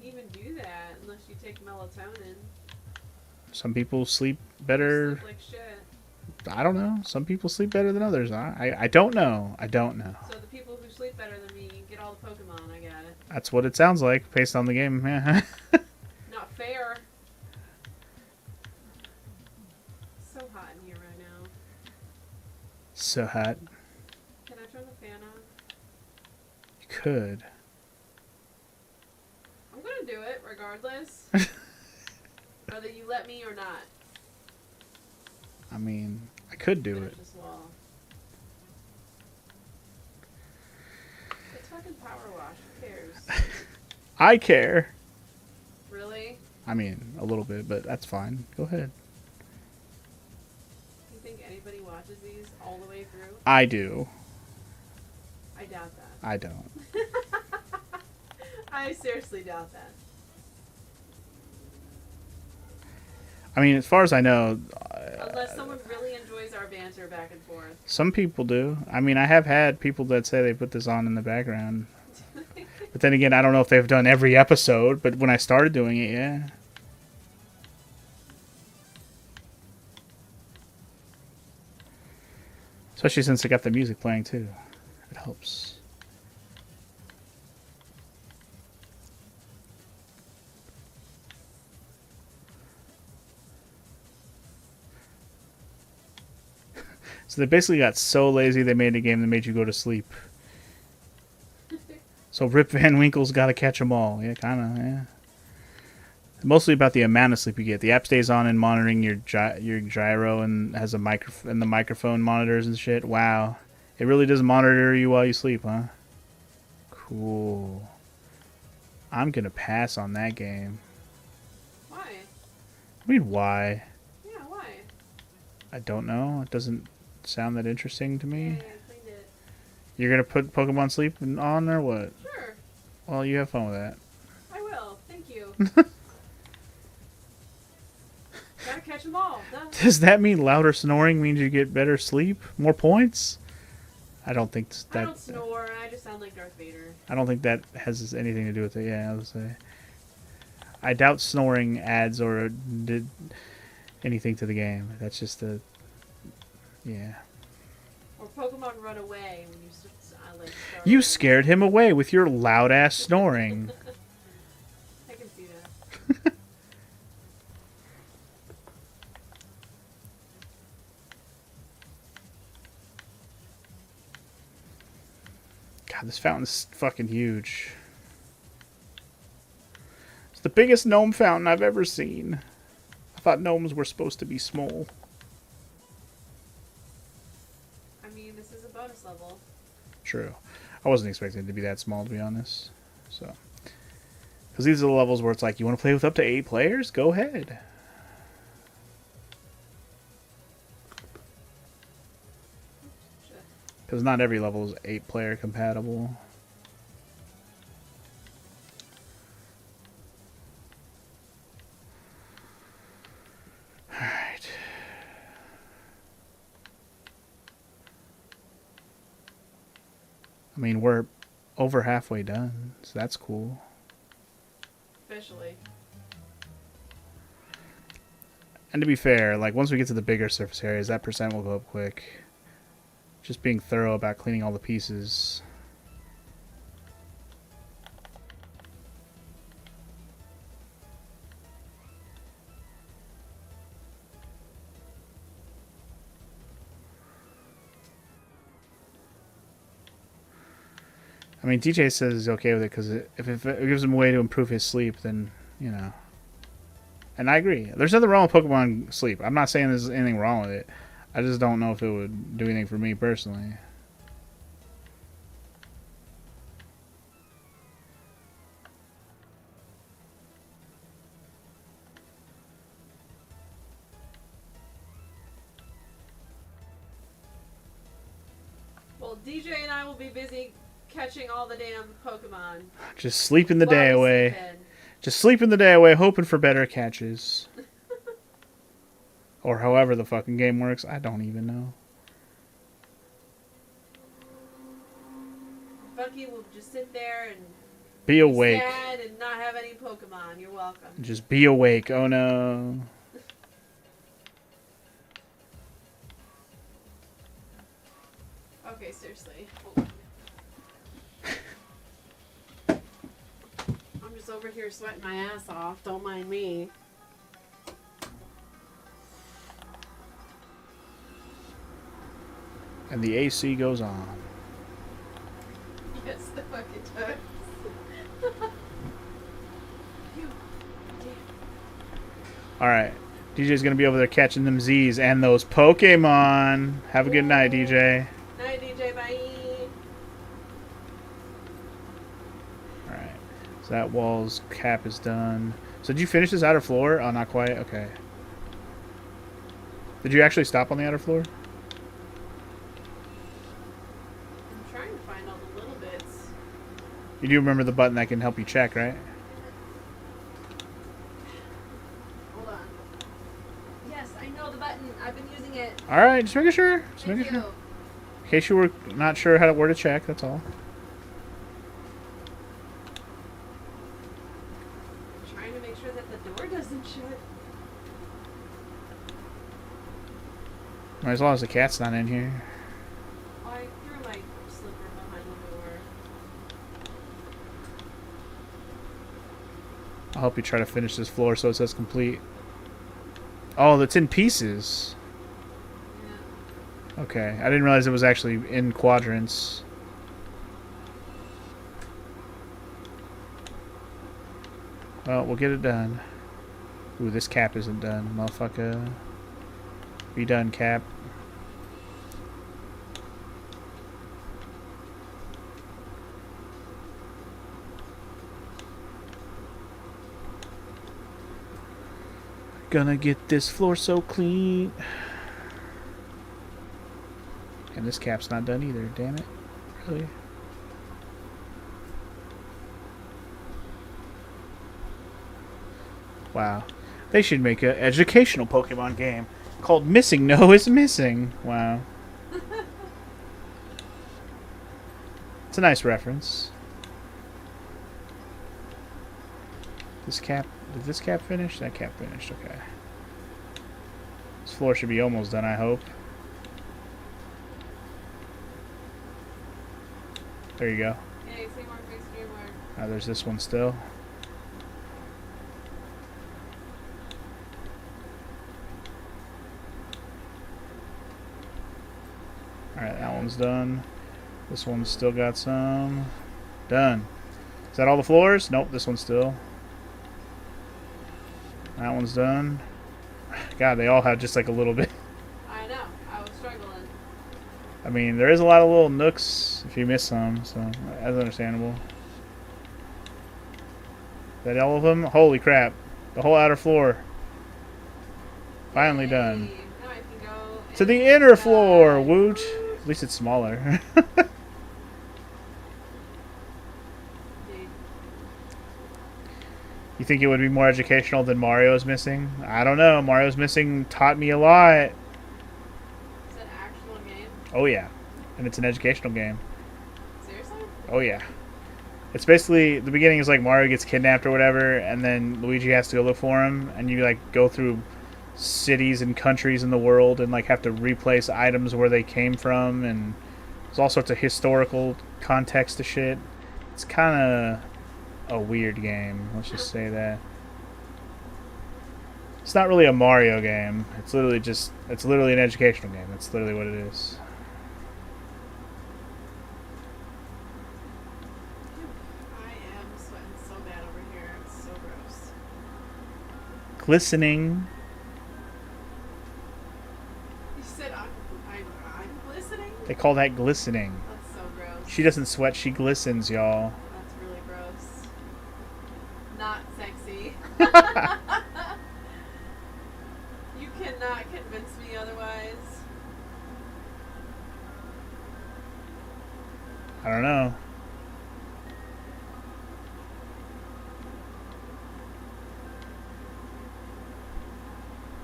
even do that unless you take melatonin? Some people sleep You better. sleep like shit. I don't know. Some people sleep better than others. I don't know. I don't know. So the people who sleep better than me get all the Pokemon. I got it. That's what it sounds like, based on the game. Yeah. Not fair. So hot in here right now. So hot. Can I turn the fan on? You could. I'm gonna do it regardless. Whether you let me or not. I mean, I could do Finish it. this wall. It's fucking power wash. Who cares? I care. Really? I mean, a little bit, but that's fine. Go ahead. You think anybody watches these all the way through? I do. I doubt that. I don't. I seriously doubt that. I mean, as far as I know, Unless someone really enjoys our banter back and forth. some people do. I mean, I have had people that say they put this on in the background. But then again, I don't know if they've done every episode, but when I started doing it, yeah. Especially since I got the music playing too. It helps. So they basically got so lazy they made a game that made you go to sleep. So Rip Van Winkle's got to catch 'em all. Yeah, kind of, yeah. Mostly about the amount of sleep you get. The app stays on and monitoring your gyro and has a and the microphone monitors and shit. Wow. It really does monitor you while you sleep, huh? Cool. I'm going to pass on that game. Why? I mean, why? Yeah, why? I don't know. It doesn't sound that interesting to me. Yeah, I cleaned it. You're going to put Pokemon Sleep on or what? Sure. Well, you have fun with that. I will. Thank you. Gotta catch them all. Duh. Does that mean louder snoring means you get better sleep? More points? I don't think I don't snore. I just sound like Darth Vader. I don't think that has anything to do with it. Yeah, I would say. I doubt snoring adds or did anything to the game. That's just a yeah. Or Pokemon run away when you start. You scared him away with your loud ass snoring. I can see that. God, this fountain's fucking huge. It's the biggest gnome fountain I've ever seen. I thought gnomes were supposed to be small. I mean, this is a bonus level. True. I wasn't expecting it to be that small, to be honest. So, because these are the levels where it's like, you want to play with up to 8 players? Go ahead. Shit. Because not every level is 8-player compatible. Alright. I mean, we're over halfway done, so that's cool. Officially. And to be fair, like once we get to the bigger surface areas, that percent will go up quick. Just being thorough about cleaning all the pieces. I mean, DJ says he's okay with it because if it gives him a way to improve his sleep, then, you know. And I agree. There's nothing wrong with Pokemon sleep. I'm not saying there's anything wrong with it. I just don't know if it would do anything for me personally. Well, DJ and I will be busy catching all the damn Pokemon. Just sleeping the day While we away. sleep in. Just sleeping the day away, hoping for better catches. Or however the fucking game works. I don't even know. Bucky will just sit there and Be awake. sad and not have any Pokemon. You're welcome. Just be awake. Oh no. Okay, seriously. Hold on. I'm just over here sweating my ass off. Don't mind me. And the AC goes on. Yes, the fuck it does. Alright. DJ's gonna be over there catching them Z's and those Pokemon. Have a good night, DJ. Night, DJ. Bye. Alright. So that wall's cap is done. So did you finish this outer floor? Oh, not quite? Okay. Did you actually stop on the outer floor? I'm trying to find all the little bits. You do remember the button that can help you check, right? Hold on. Yes, I know the button. I've been using it. Alright, just making sure. Just Thank making you. sure. In case you were not sure where to check, that's all. I'm trying to make sure that the door doesn't shut. As long as the cat's not in here. Oh, I threw my slipper behind the door. I'll help you try to finish this floor so it says complete. Oh, that's in pieces. Yeah. Okay, I didn't realize it was actually in quadrants. Well, we'll get it done. Ooh, this cap isn't done, motherfucker. Be done, cap. Gonna get this floor so clean. And this cap's not done either, damn it. Really? Wow. They should make an educational Pokemon game called Missing No is Missing. Wow. It's a nice reference. This cap... Did this cap finish? That cap finished, okay. This floor should be almost done, I hope. There you go. Yay, 3 more, please, 3 more. Now there's this one still. Alright, that one's done. This one's still got some. Done. Is that all the floors? Nope, this one's still. That one's done. God, they all have just like a little bit. I know. I was struggling. I mean, there is a lot of little nooks if you miss some, so that's understandable. Is that all of them? Holy crap. The whole outer floor. Finally done. Yay. Now I can go To the inside. inner floor, woot. At least it's smaller. Dude, You think it would be more educational than Mario's Missing? I don't know. Mario's Missing taught me a lot. Is it an actual game? Oh yeah. And it's an educational game. Seriously? Oh yeah. It's basically the beginning is like Mario gets kidnapped or whatever, and then Luigi has to go look for him, and you like go through cities and countries in the world and like have to replace items where they came from, and there's all sorts of historical context to shit. It's kind of a weird game. Let's just say that. It's not really a Mario game. It's literally an educational game. That's literally what it is. I am sweating so bad over here. It's so gross. Glistening. You said I'm glistening? They call that glistening. That's so gross. She doesn't sweat, she glistens, y'all. That's really gross. Not sexy. You cannot convince me otherwise. I don't know.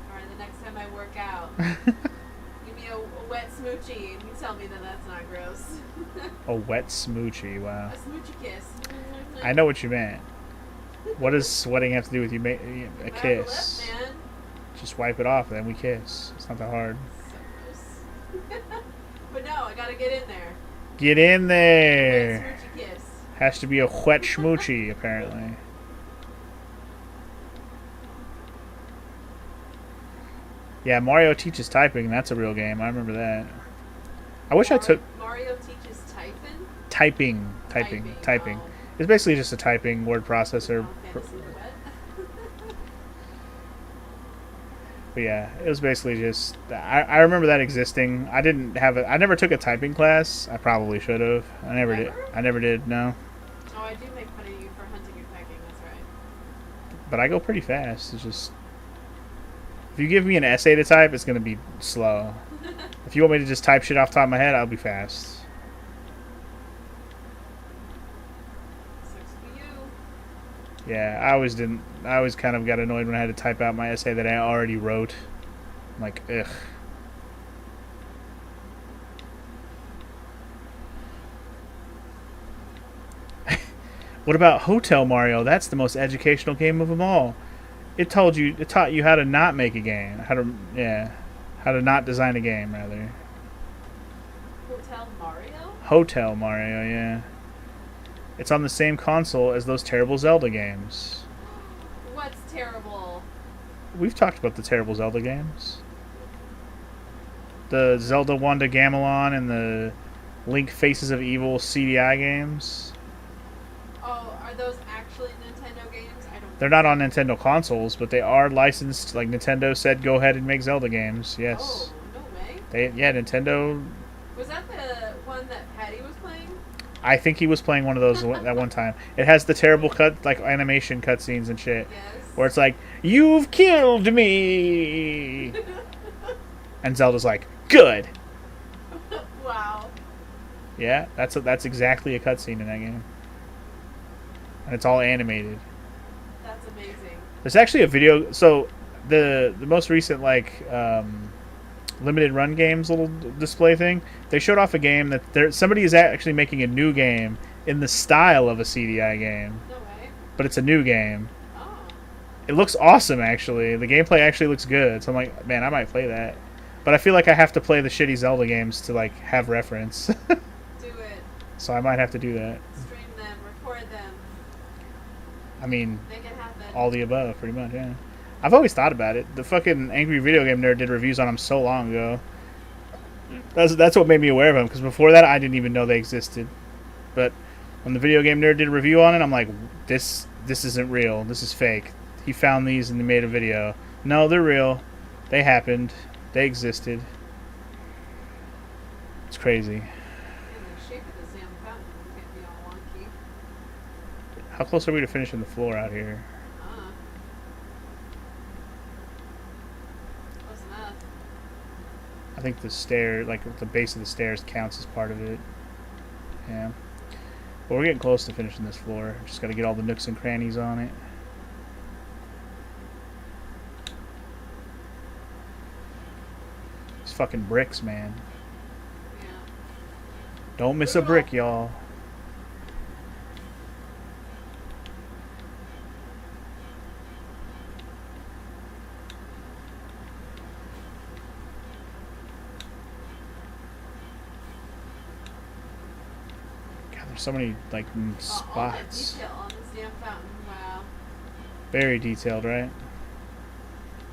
Alright, the next time I work out, give me a wet smoochie and you tell me that that's not gross. A wet smoochie, wow. A smoochie kiss. I know what you meant. What does sweating have to do with you a My upper kiss? lip, man. Just wipe it off and then we kiss. It's not that hard. So gross. But no, I gotta get in there. Get in Wet there! smoochie kiss. Has to be a wet schmoochie, apparently. Yeah, Mario teaches typing. That's a real game. I remember that. I wish I took Mario teaches typing. typing. Oh. It's basically just a typing word processor. Fantasy wet. But yeah, it was basically just. I remember that existing. I didn't have it. I never took a typing class. I probably should have. I never did. I never did. No. Oh, I do make fun of you for hunting and pecking. That's right. But I go pretty fast. It's just. If you give me an essay to type, it's gonna be slow. If you want me to just type shit off the top of my head, I'll be fast. Sucks for you. Yeah, I always didn't. I always kind of got annoyed when I had to type out my essay that I already wrote. I'm like, ugh. What about Hotel Mario? That's the most educational game of them all. It taught you how to not make a game. How to not design a game, rather. Hotel Mario? Hotel Mario, yeah. It's on the same console as those terrible Zelda games. What's terrible? We've talked about the terrible Zelda games. The Zelda Wanda Gamelon and the Link Faces of Evil CDI games. Oh, are those actually Nintendo games? I don't. They're not on Nintendo consoles, but they are licensed. Like Nintendo said, go ahead and make Zelda games. Yes. Oh, no way. Nintendo. Was that the one that Patty was playing? I think he was playing one of those at one time. It has the terrible animation cutscenes and shit, Yes. where it's like, "You've killed me," and Zelda's like, "Good." Wow. Yeah, that's exactly a cutscene in that game, and it's all animated. That's amazing. There's actually a video. So the most recent limited run games little display thing, they showed off a game that somebody is actually making a new game in the style of a CDI game, No way. but it's a new game. Oh. It looks awesome, actually. The gameplay actually looks good. So I'm like, man, I might play that. But I feel like I have to play the shitty Zelda games to like have reference. Do it. So I might have to do that. Stream them. Record them. I mean, Make it happen. all the above, pretty much, yeah. I've always thought about it. The fucking Angry Video Game Nerd did reviews on them so long ago. That's what made me aware of them, because before that, I didn't even know they existed. But when the Video Game Nerd did a review on it, I'm like, this isn't real. This is fake. He found these and he made a video. No, they're real. They happened. They existed. It's crazy. And the shape of the damn fountain can't be all wonky. How close are we to finishing the floor out here? Close enough. I think the stair, like the base of the stairs, counts as part of it. Yeah. But we're getting close to finishing this floor. Just got to get all the nooks and crannies on it. These fucking bricks, man. Yeah. Don't miss a brick, y'all. There's so many like All that spots. detail on this damn fountain. Wow. Very detailed, right?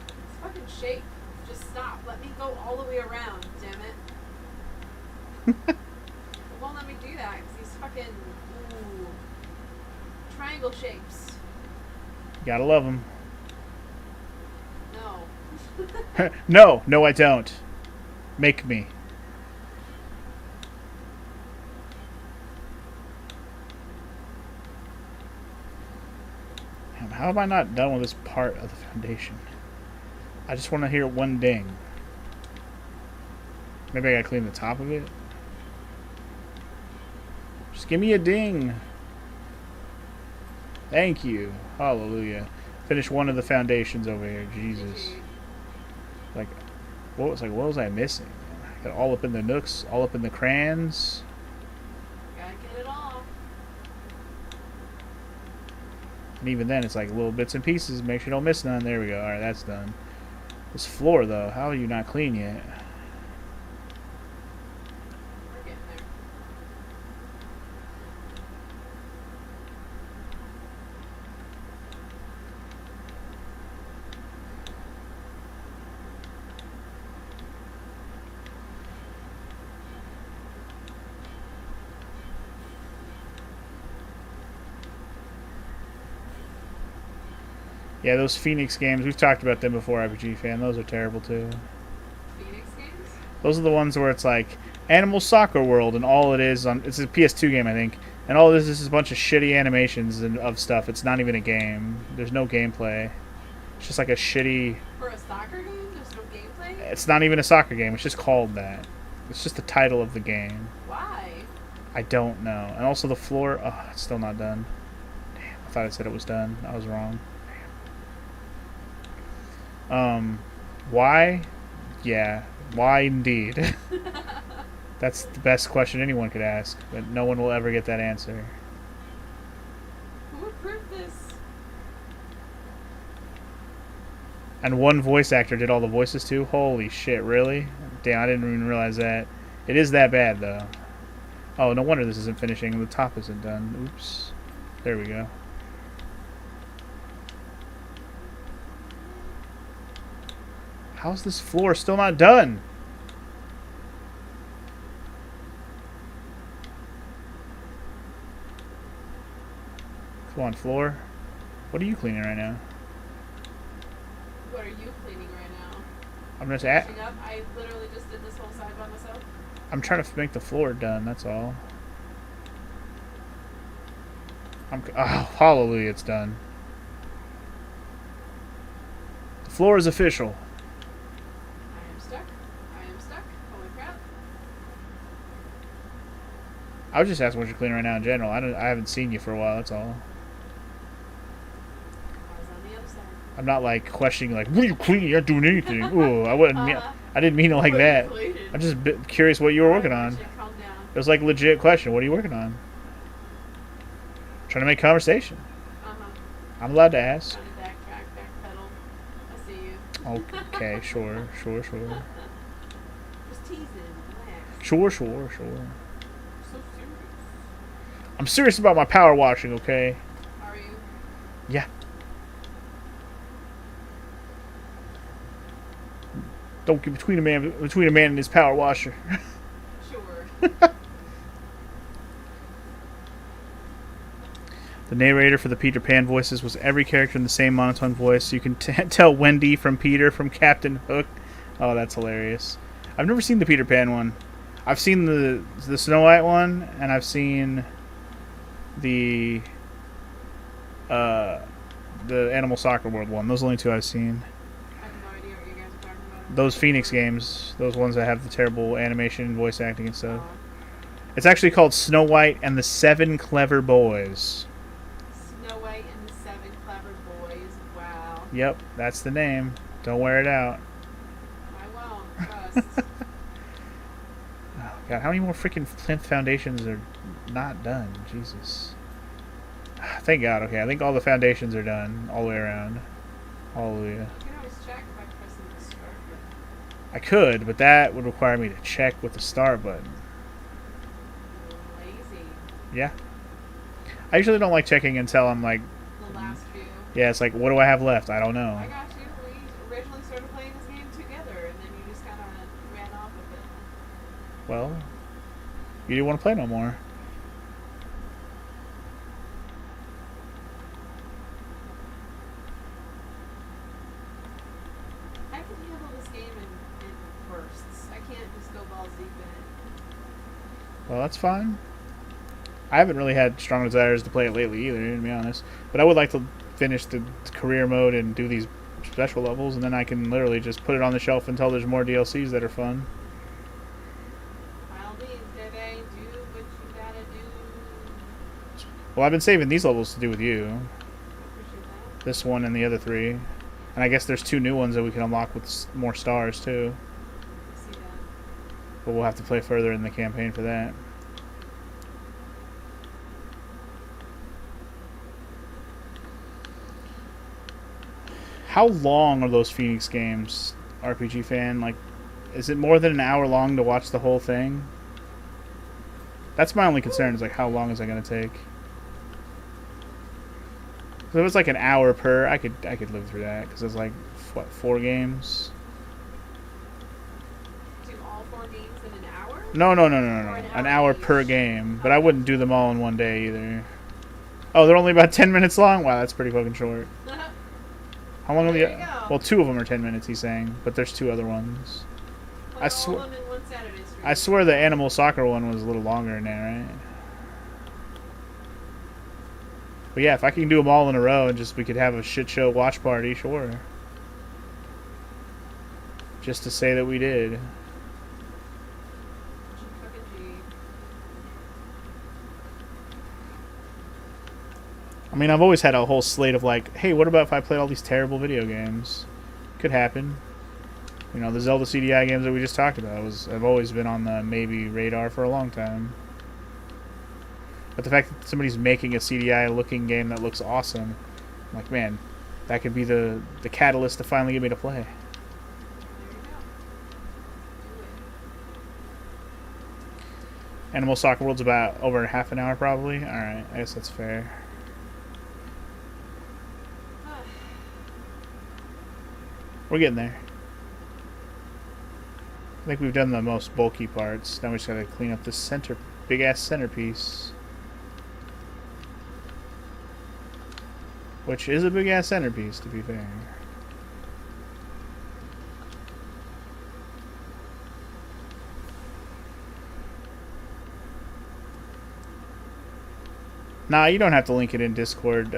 It's fucking shape. Just stop. Let me go all the way around, damn it. It won't let me do that because these fucking triangle shapes. Gotta love them. No. No, I don't. Make me. Damn, how am I not done with this part of the foundation? I just want to hear one ding. Maybe I gotta clean the top of it. Just give me a ding. Thank you. Hallelujah. Finish one of the foundations over here. Jesus. Like, what was I missing? Got all up in the nooks, all up in the crayons. Gotta get it all. And even then, it's like little bits and pieces. Make sure you don't miss none. There we go. All right, that's done. This floor, though, how are you not clean yet? We're getting there. Yeah, those Phoenix games, we've talked about them before, RPG fan. Those are terrible, too. Phoenix games? Those are the ones where it's like Animal Soccer World, and all it is it's a PS2 game, I think, and all it is a bunch of shitty animations and of stuff. It's not even a game. There's no gameplay. It's just like a shitty. For a soccer game, there's no gameplay? It's not even a soccer game. It's just called that. It's just the title of the game. Why? I don't know. And also the floor. Oh, it's still not done. Damn, I thought it said it was done. I was wrong. Why? Yeah, why indeed? That's the best question anyone could ask, but no one will ever get that answer. Who approved this? And one voice actor did all the voices too? Holy shit, really? Damn, I didn't even realize that. It is that bad, though. Oh, no wonder this isn't finishing. The top isn't done. Oops. There we go. How's this floor still not done? Come on, floor. What are you cleaning right now? What are you cleaning right now? I'm just Finishing up? I literally just did this whole side by myself. I'm trying to make the floor done, that's all. Oh, hallelujah, it's done. The floor is official. I am stuck. I am stuck. Holy crap. I was just asking what you're cleaning right now in general. I haven't seen you for a while, that's all. I was on the other side. I'm not like questioning like, what are you cleaning? You're not doing anything. Ooh, I didn't mean it like that. I'm just curious what you were working on. Calm down. It was like a legit question. What are you working on? Trying to make conversation. I'm allowed to ask. Trying to backtrack, backpedal. I see you. Okay, sure. Just teasing. Relax. Sure. So serious. I'm serious about my power washing, okay? Are you? Yeah. Don't get between a man and his power washer. Sure. The narrator for the Peter Pan voices was every character in the same monotone voice. You can tell Wendy from Peter from Captain Hook. Oh, that's hilarious. I've never seen the Peter Pan one. I've seen the Snow White one, and I've seen the Animal Soccer World one. Those are the only two I've seen. I have no idea what you guys are talking about. Those Phoenix games, those ones that have the terrible animation and voice acting and stuff. Oh. It's actually called Snow White and the Seven Clever Boys. Snow White and the Seven Clever Boys. Wow. Yep, that's the name. Don't wear it out. I won't. Trust. Oh, God, how many more freaking plinth foundations are not done? Jesus. Thank God. Okay, I think all the foundations are done all the way around. Hallelujah. You can always check by pressing the start button. I could, but that would require me to check with the start button. Lazy. Yeah. I usually don't like checking until I'm like, The last few. yeah, it's like, what do I have left? I don't know. I got you. We originally started playing this game together, and then you just kind of ran off with it. Well, you didn't want to play no more. I can handle this game in bursts. I can't just go balls deep in it. Well, that's fine. I haven't really had strong desires to play it lately either, to be honest. But I would like to finish the career mode and do these special levels, and then I can literally just put it on the shelf until there's more DLCs that are fun. By all means, Dede, do what you gotta do. Well, I've been saving these levels to do with you. I appreciate that. This one and the other 3. And I guess there's 2 new ones that we can unlock with more stars, too. I see that. But we'll have to play further in the campaign for that. How long are those Phoenix games, RPG fan? Like, is it more than an hour long to watch the whole thing? That's my only concern, is like, how long is that going to take? If it was like an hour per, I could live through that, because it's like, what, 4 games? Do all 4 games in an hour? No. Or An hour per game, but I wouldn't do them all in one day either. Oh, they're only about 10 minutes long? Wow, that's pretty fucking short. How long are There the? you go. Well, 2 of them are 10 minutes. He's saying, but there's 2 other ones. Put I all swear- of them in one Saturday stream. I swear the animal soccer one was a little longer than that, right? But yeah, if I can do them all in a row and just we could have a shit show watch party, sure. Just to say that we did. Fucking G. I mean, I've always had a whole slate of like, hey, what about if I played all these terrible video games? Could happen. You know, the Zelda CDI games that we just talked about have always been on the maybe radar for a long time. But the fact that somebody's making a CDI-looking game that looks awesome, I'm like, man, that could be the catalyst to finally get me to play. There you go. Do Animal Soccer World's about over half an hour, probably. All right, I guess that's fair. it. We're getting there. I think we've done the most bulky parts. Now we just gotta clean up this big-ass centerpiece. Which is a big-ass centerpiece, to be fair. Nah, you don't have to link it in Discord,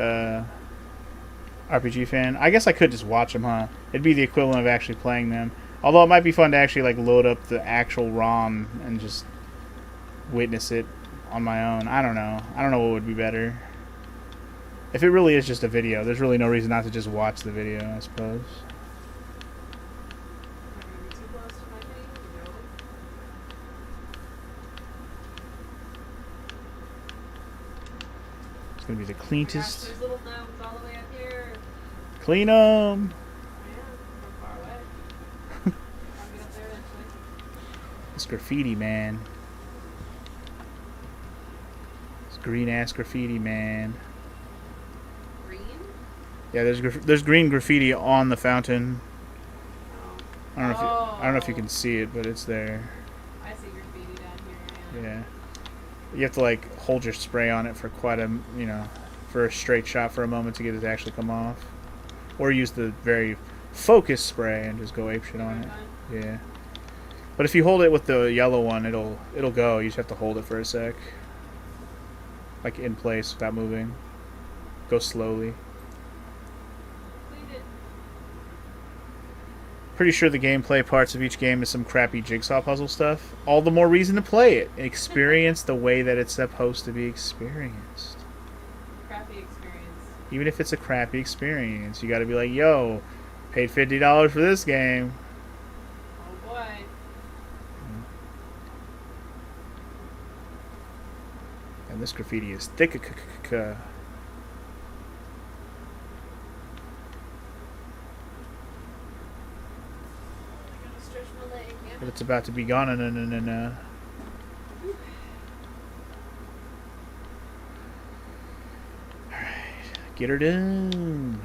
RPG fan. I guess I could just watch them, huh? It'd be the equivalent of actually playing them. Although it might be fun to actually like load up the actual ROM and just witness it on my own. I don't know. I don't know what would be better. If it really is just a video, there's really no reason not to just watch the video, I suppose. Am I gonna be too close to my thing? No. It's gonna be the Oh my gosh, cleanest. there's little gnomes all the way up here. Clean 'em. Man, from far away. I'll get up there eventually. It's graffiti, man. It's green ass graffiti, man. Green? Yeah, there's green graffiti on the fountain. Oh. I don't know if you can see it, but it's there. I see graffiti down here. Yeah. You have to like hold your spray on it for quite a, for a straight shot for a moment to get it to actually come off. Or use the very focused spray and just go apeshit on it. Yeah. But if you hold it with the yellow one, it'll go. You just have to hold it for a sec. Like in place without moving. Go slowly. Cleaned it. Pretty sure the gameplay parts of each game is some crappy jigsaw puzzle stuff. All the more reason to play it. Experience the way that it's supposed to be experienced. Crappy experience. Even if it's a crappy experience, you gotta be like, yo, paid $50 for this game. Oh boy. And this graffiti is thick. I gotta stretch my leg, man. But it's about to be gone. Get her done.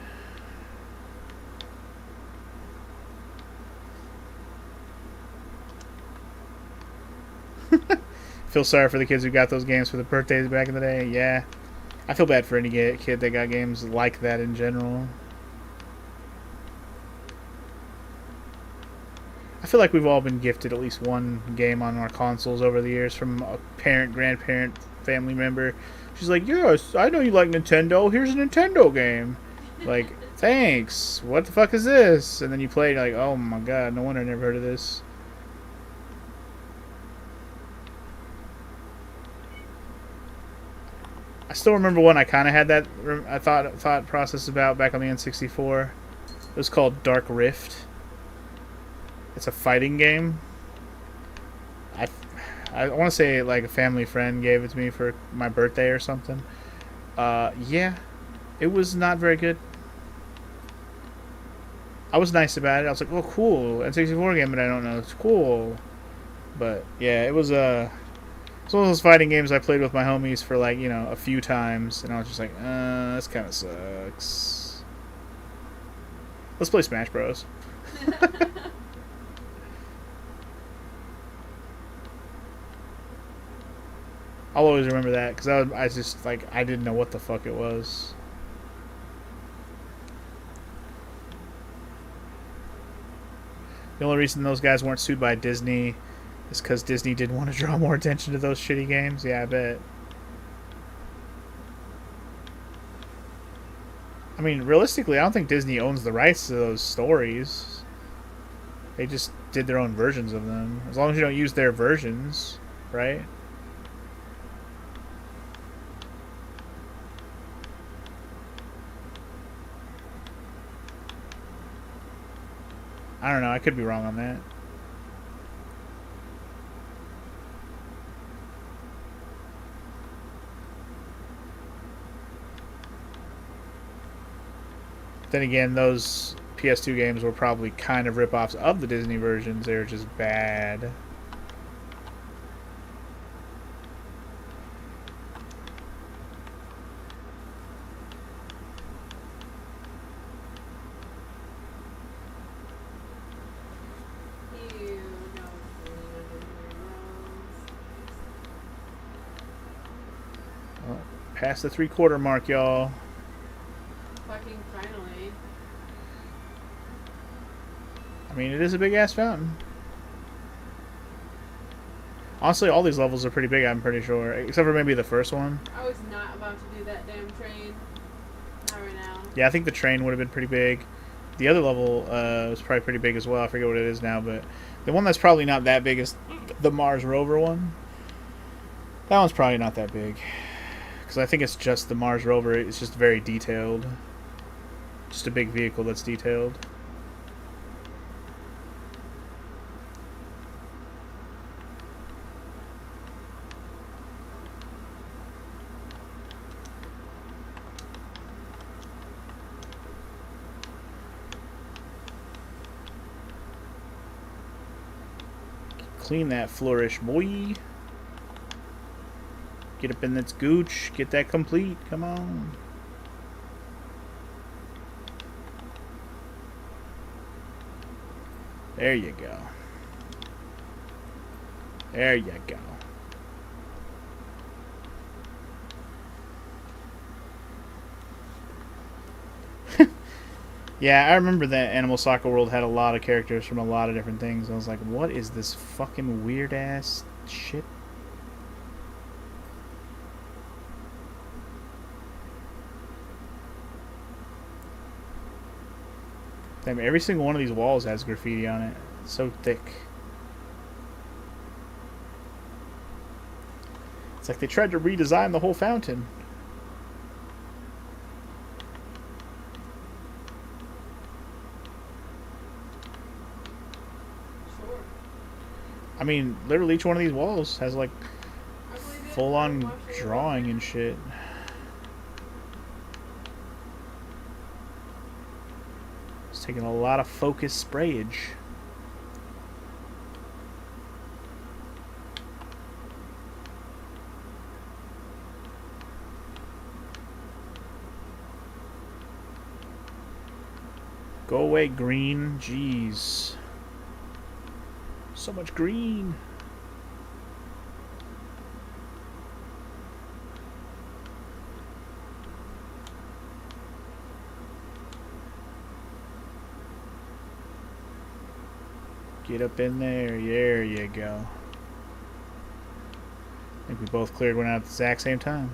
Feel sorry for the kids who got those games for the birthdays back in the day. Yeah. I feel bad for any kid that got games like that in general. I feel like we've all been gifted at least one game on our consoles over the years from a parent, grandparent, family member. She's like, yes, I know you like Nintendo. Here's a Nintendo game. Like, thanks. What the fuck is this? And then you play it, you're like, oh my god, no wonder I never heard of this. I still remember one I kind of had that thought process about back on the N64. It was called Dark Rift. It's a fighting game. I want to say like a family friend gave it to me for my birthday or something. Yeah, it was not very good. I was nice about it. I was like, oh, cool. N64 game, but I don't know. It's cool. But yeah, it was it's one of those fighting games I played with my homies for like, you know, a few times, and I was just like, this kind of sucks. Let's play Smash Bros. I'll always remember that because I just like I didn't know what the fuck it was. The only reason those guys weren't sued by Disney is because Disney didn't want to draw more attention to those shitty games. Yeah, I bet. I mean, realistically, I don't think Disney owns the rights to those stories. They just did their own versions of them. As long as you don't use their versions, right? I don't know. I could be wrong on that. Then again, those PS2 games were probably kind of rip-offs of the Disney versions. They were just bad. Well, past the 3/4 mark, y'all. Fucking finally. I mean, it is a big-ass fountain. Honestly, all these levels are pretty big, I'm pretty sure. Except for maybe the first one. I was not about to do that damn train. Not right now. Yeah, I think the train would have been pretty big. The other level was probably pretty big as well. I forget what it is now, but the one that's probably not that big is the Mars rover one. That one's probably not that big. Because I think it's just the Mars rover. It's just very detailed. Just a big vehicle that's detailed. Clean that flourish, boy. Get up in that gooch. Get that complete. Come on. There you go. There you go. Yeah, I remember that Animal Soccer World had a lot of characters from a lot of different things. I was like, what is this fucking weird ass shit? Damn, every single one of these walls has graffiti on it. It's so thick. It's like they tried to redesign the whole fountain. Sure. I mean, literally each one of these walls has like I believe it. full-on Watch it. drawing and shit. It's taking a lot of focus sprayage. Go away, green. Jeez. So much green. Get up in there. There you go. I think we both cleared one out at the exact same time.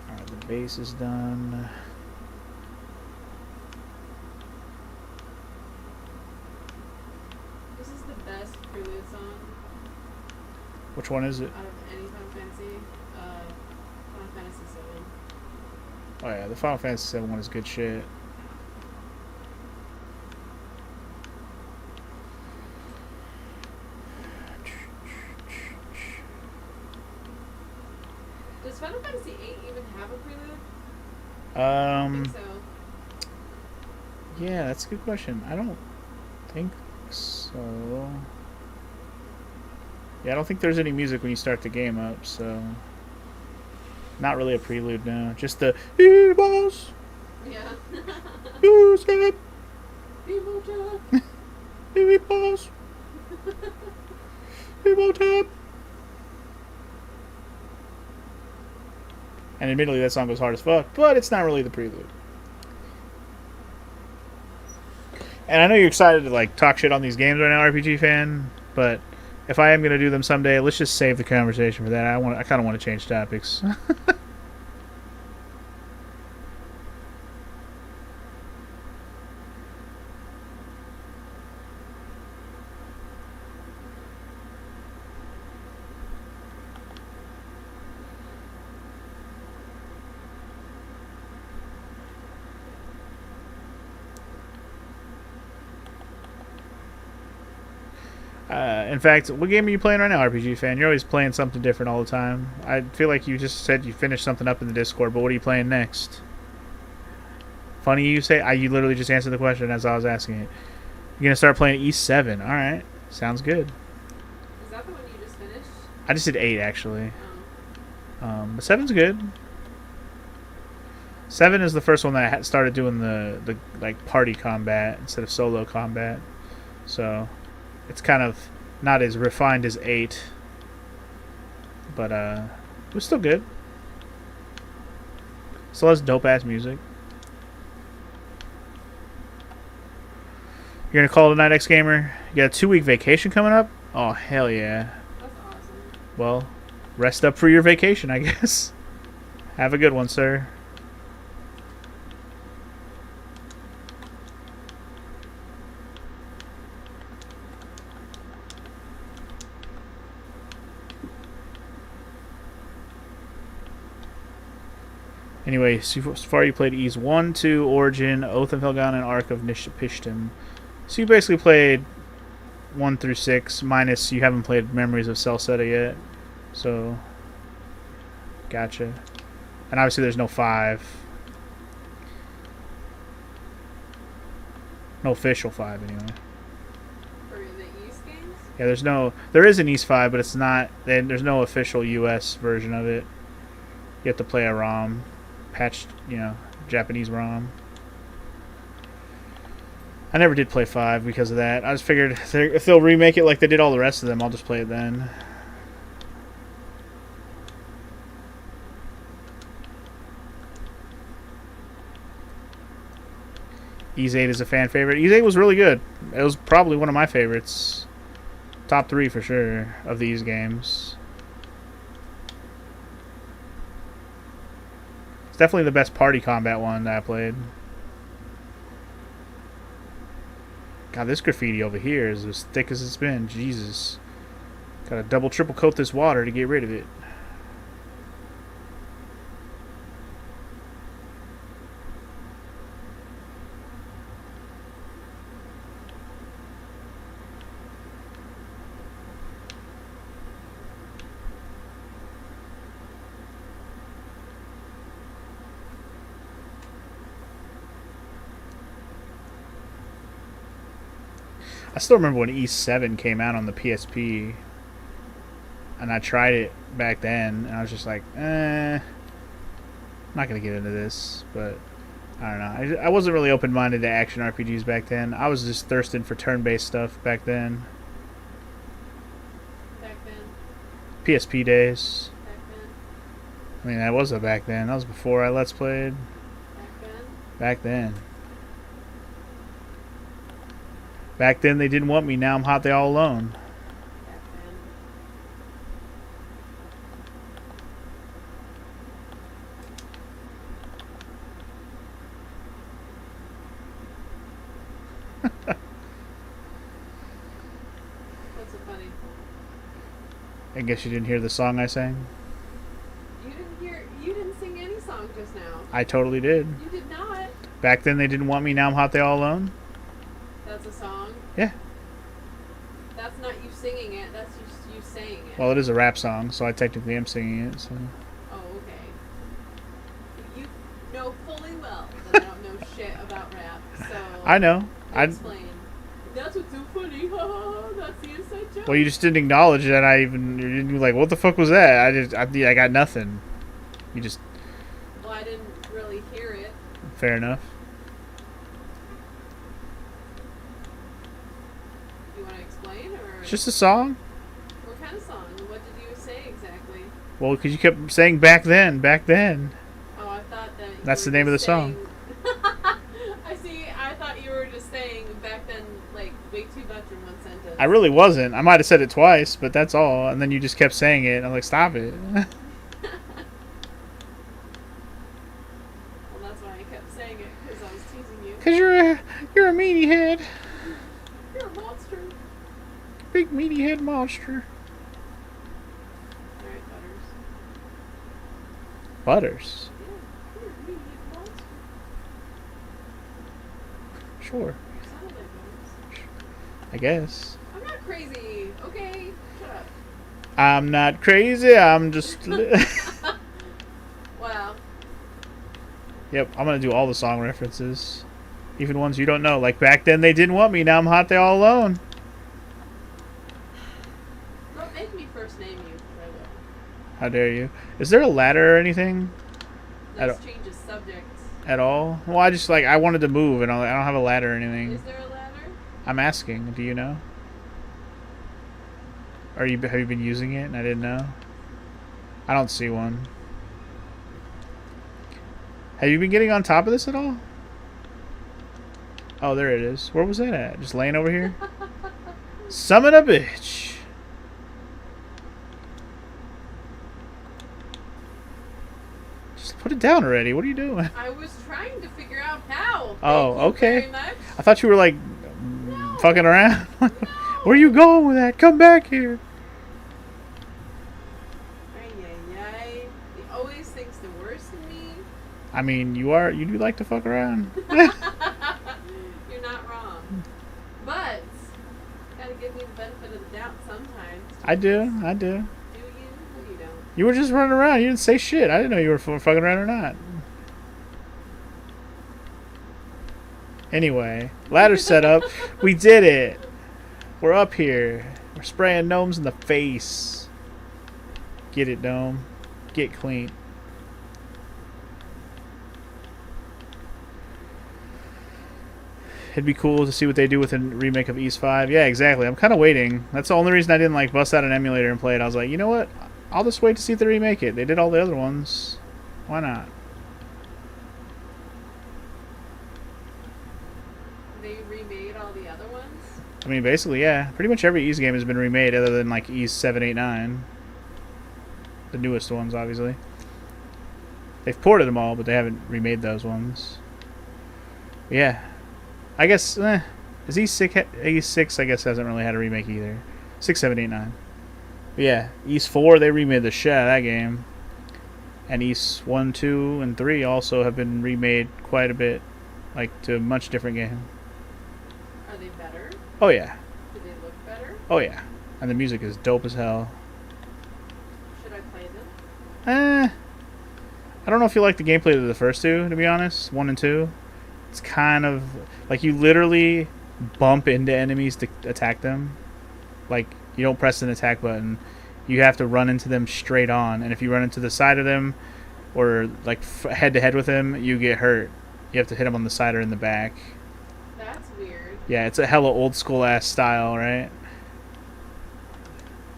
Alright, the base is done. This is the best prelude song Which one is it? out of any Final Fantasy. Final Fantasy 7. Oh yeah, the Final Fantasy 7 one is good shit. Does Final Fantasy 8 even have a prelude? I Um, think so. yeah, that's a good question. I don't think so. Yeah, I don't think there's any music when you start the game up, so not really a prelude now. Just the boss, Yeah. who's that? People Boss, tap. And admittedly, that song goes hard as fuck, but it's not really the prelude. And I know you're excited to like talk shit on these games right now, RPG fan. But if I am gonna do them someday, let's just save the conversation for that. I kind of want to change topics. In fact, what game are you playing right now, RPG fan? You're always playing something different all the time. I feel like you just said you finished something up in the Discord, but what are you playing next? Funny you say. You literally just answered the question as I was asking it. You're gonna start playing East 7. All right, sounds good. Is that the one you just finished? I just did 8 actually. Oh. But 7's good. 7 is the first one that I started doing the like party combat instead of solo combat. So it's kind of not as refined as 8, but it was still good. Still has dope ass music. You're gonna call it a night, X Gamer? You got a 2-week vacation coming up? Oh hell yeah! That's awesome. Well, rest up for your vacation, I guess. Have a good one, sir. Anyway, so far you played Ys 1, 2, Origin, Oath of Helgon, and Ark of Nishapishtim. So you basically played 1 through 6, minus you haven't played Memories of Celceta yet. So, gotcha. And obviously there's no 5. No official 5 anyway. For the East games? Yeah, there is an Ys 5, but it's not, there's no official US version of it. You have to play a ROM. Patched, Japanese ROM. I never did play 5 because of that. I just figured if they'll remake it like they did all the rest of them, I'll just play it then. Ys 8 is a fan favorite. Ys 8 was really good. It was probably one of my favorites. Top 3 for sure of these games. Definitely the best party combat one that I played. God, this graffiti over here is as thick as it's been. Jesus. Gotta double, triple coat this water to get rid of it. I still remember when E7 came out on the PSP, and I tried it back then, and I was just like, I'm not gonna get into this. But I don't know. I wasn't really open-minded to action RPGs back then. I was just thirsting for turn-based stuff back then. Back then. PSP days. Back then. I mean, that was a back then. That was before I Let's Played. Back then. Back then. Back then they didn't want me. Now I'm hot. They all alone. Back then. What's so funny? I guess you didn't hear the song I sang. You didn't sing any song just now. I totally did. You did not. Back then they didn't want me. Now I'm hot. They all alone. That's a song. Yeah. That's not you singing it. That's just you saying it. Well, it is a rap song, so I technically am singing it. So. Oh, okay. You know fully well that I don't know shit about rap, so I know. explain. That's what's so funny. That's the inside joke. Well, you just didn't acknowledge that you didn't be like, what the fuck was that? I got nothing. You just. Well, I didn't really hear it. Fair enough. You want to explain, or It's just a song. what kind of song? What did you say exactly? Well, because you kept saying back then. Oh, I thought that. You That's were the name of the just song. I see. I thought you were just saying back then, like way too much in one sentence. I really wasn't. I might have said it twice, but that's all. And then you just kept saying it. And I'm like, stop it. Well, that's why I kept saying it, because I was teasing you. Because you're a meaty head. You're a monster. Big meaty head monster. Alright, Butters. Butters. Yeah, you're a meaty monster. Sure. You sounded like Butters. I guess. I'm not crazy. Okay, shut up. I'm not crazy. I'm just... Wow. Yep, I'm going to do all the song references. Even ones you don't know. Like, back then they didn't want me. Now I'm hot. They all alone. Don't make me first name you, 'cause I will. How dare you? Is there a ladder or anything Let's change the subject. at all? Well, I wanted to move, and I don't have a ladder or anything. Is there a ladder? I'm asking. Do you know? Have you been using it and I didn't know? I don't see one. Have you been getting on top of this at all? Oh, there it is. Where was that at? Just laying over here? Summon a bitch. Just put it down already. What are you doing? I was trying to figure out how. Oh, Thank you okay. very much. I thought you were like No. fucking around. No. Where are you going with that? Come back here. Ay, ay, ay. He always thinks the worst of me. I mean, you do like to fuck around. You're not wrong. But, gotta give me the benefit of the doubt sometimes. I do. Do you? No, you don't. You were just running around. You didn't say shit. I didn't know you were fucking around or not. Anyway, ladder setup. We did it. We're up here. We're spraying gnomes in the face. Get it, gnome. Get clean. It'd be cool to see what they do with a remake of Ys 5. Yeah, exactly. I'm kind of waiting. That's the only reason I didn't like bust out an emulator and play it. I was like, you know what? I'll just wait to see if they remake it. They did all the other ones. Why not? They remade all the other ones? I mean, basically, yeah. Pretty much every Ys game has been remade other than like Ys 7, 8, 9. The newest ones, obviously. They've ported them all, but they haven't remade those ones. Yeah. I guess, is Ys 6, I guess, hasn't really had a remake either. 6, 7, 8, 9. But yeah, Ys 4, they remade the shit out of that game. And Ys 1, 2, and 3 also have been remade quite a bit. Like, to a much different game. Are they better? Oh, yeah. Do they look better? Oh, yeah. And the music is dope as hell. Should I play them? I don't know if you like the gameplay of the first two, to be honest. 1 and 2. It's kind of like you literally bump into enemies to attack them. Like, you don't press an attack button. You have to run into them straight on. And if you run into the side of them or, like, head to head with them, you get hurt. You have to hit them on the side or in the back. That's weird. Yeah, it's a hella old school ass style, right?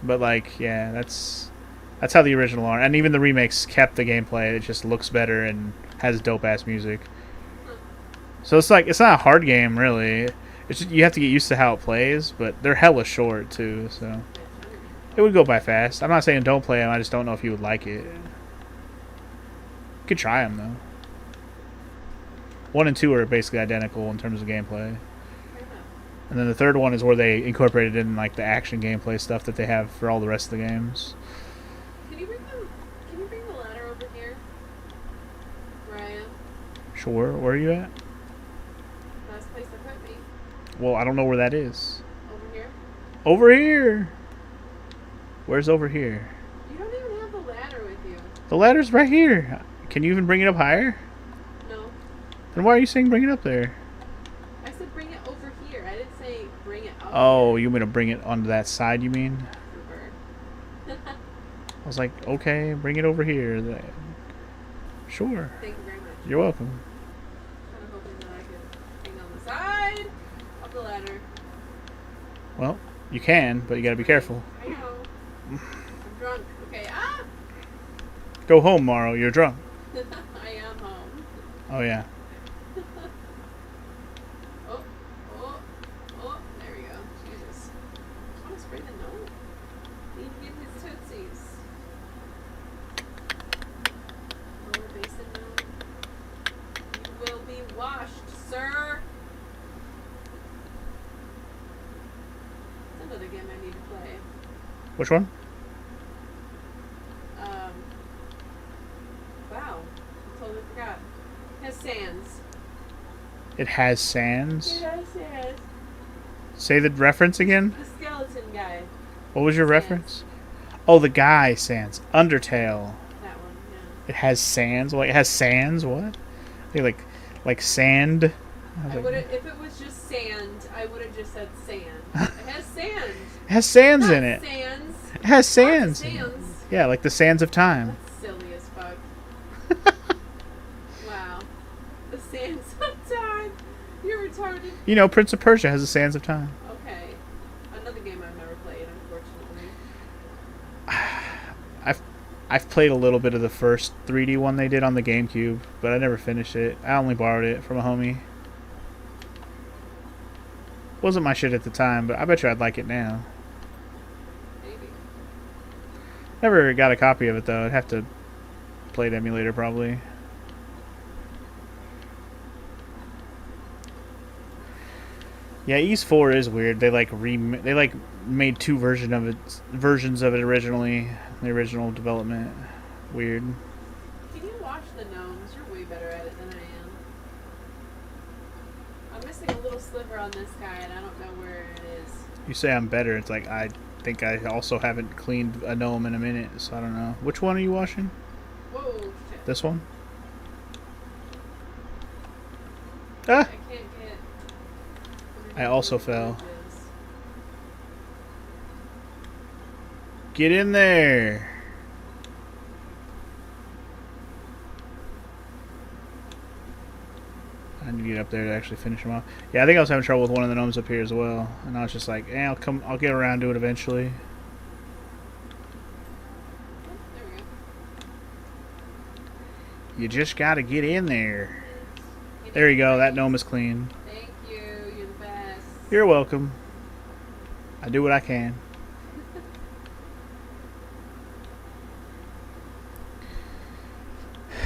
But, like, yeah, that's how the original are. And even the remakes kept the gameplay. It just looks better and has dope ass music. So it's like, it's not a hard game, really. It's just, you have to get used to how it plays, but they're hella short, too, so it would go by fast. I'm not saying don't play them, I just don't know if you would like it. You could try them, though. 1 and 2 are basically identical in terms of gameplay. And then the third one is where they incorporated in, like, the action gameplay stuff that they have for all the rest of the games. Can you bring the ladder over here? Where I am? Sure, where are you at? Last place that put me. Well, I don't know where that is. Over here? Over here! Where's over here? You don't even have the ladder with you. The ladder's right here. Can you even bring it up higher? No. Then why are you saying bring it up there? I said bring it over here. I didn't say bring it up Oh, here. you mean to bring it onto that side, you mean? Super. I was like, okay, bring it over here. Sure. Thank you very much. You're welcome. I'm hoping that I could hang on the side of the ladder. Well, you can, but you gotta be careful. I know. I'm drunk. Okay. Ah! Go home, Maro. You're drunk. I am home. Oh, yeah. Oh, there we go. Jesus. I want to spray the gnome. Need to get his tootsies. Lower basin gnome. You will be washed, sir. That's another game I need to play. Which one? Wow. I totally forgot. It has sands. It has sands. It has sands. Say the reference again. The skeleton guy. What was your Sands. reference? Oh, the guy sans. Undertale. That one, yeah. It has sands. Like, it has sands. What? They like sand. I was I like, would have, if it was just sand, I would have just said sand. It has sand. it has sands Not in it. Sands. It has sands. Not in it. sands. Yeah, like the sands of time. That's silly as fuck. Wow. The sands of time. You're retarded. You know, Prince of Persia has the sands of time. Okay. Another game I've never played, unfortunately. I've played a little bit of the first 3D one they did on the GameCube, but I never finished it. I only borrowed it from a homie. Wasn't my shit at the time, but I bet you I'd like it now. Maybe. Never got a copy of it though. I'd have to play it emulator probably. Yeah, East 4 is weird. They like made two versions of it originally. The original development. Weird. Can you watch the gnomes? You're way better at it than I am. I'm missing a little sliver on this guy, and I don't know where it is. You say I'm better. It's like I think I also haven't cleaned a gnome in a minute, so I don't know. Which one are you washing? Whoa, shit. This one? I Ah! can't get... I also fell. Get in there! I need to get up there to actually finish them off. Yeah, I think I was having trouble with one of the gnomes up here as well, and I was just like, I'll get around to it eventually. Oh, there we go. You just gotta get in there. There you go, that gnome is clean. Thank you, you're the best. You're welcome. I do what I can.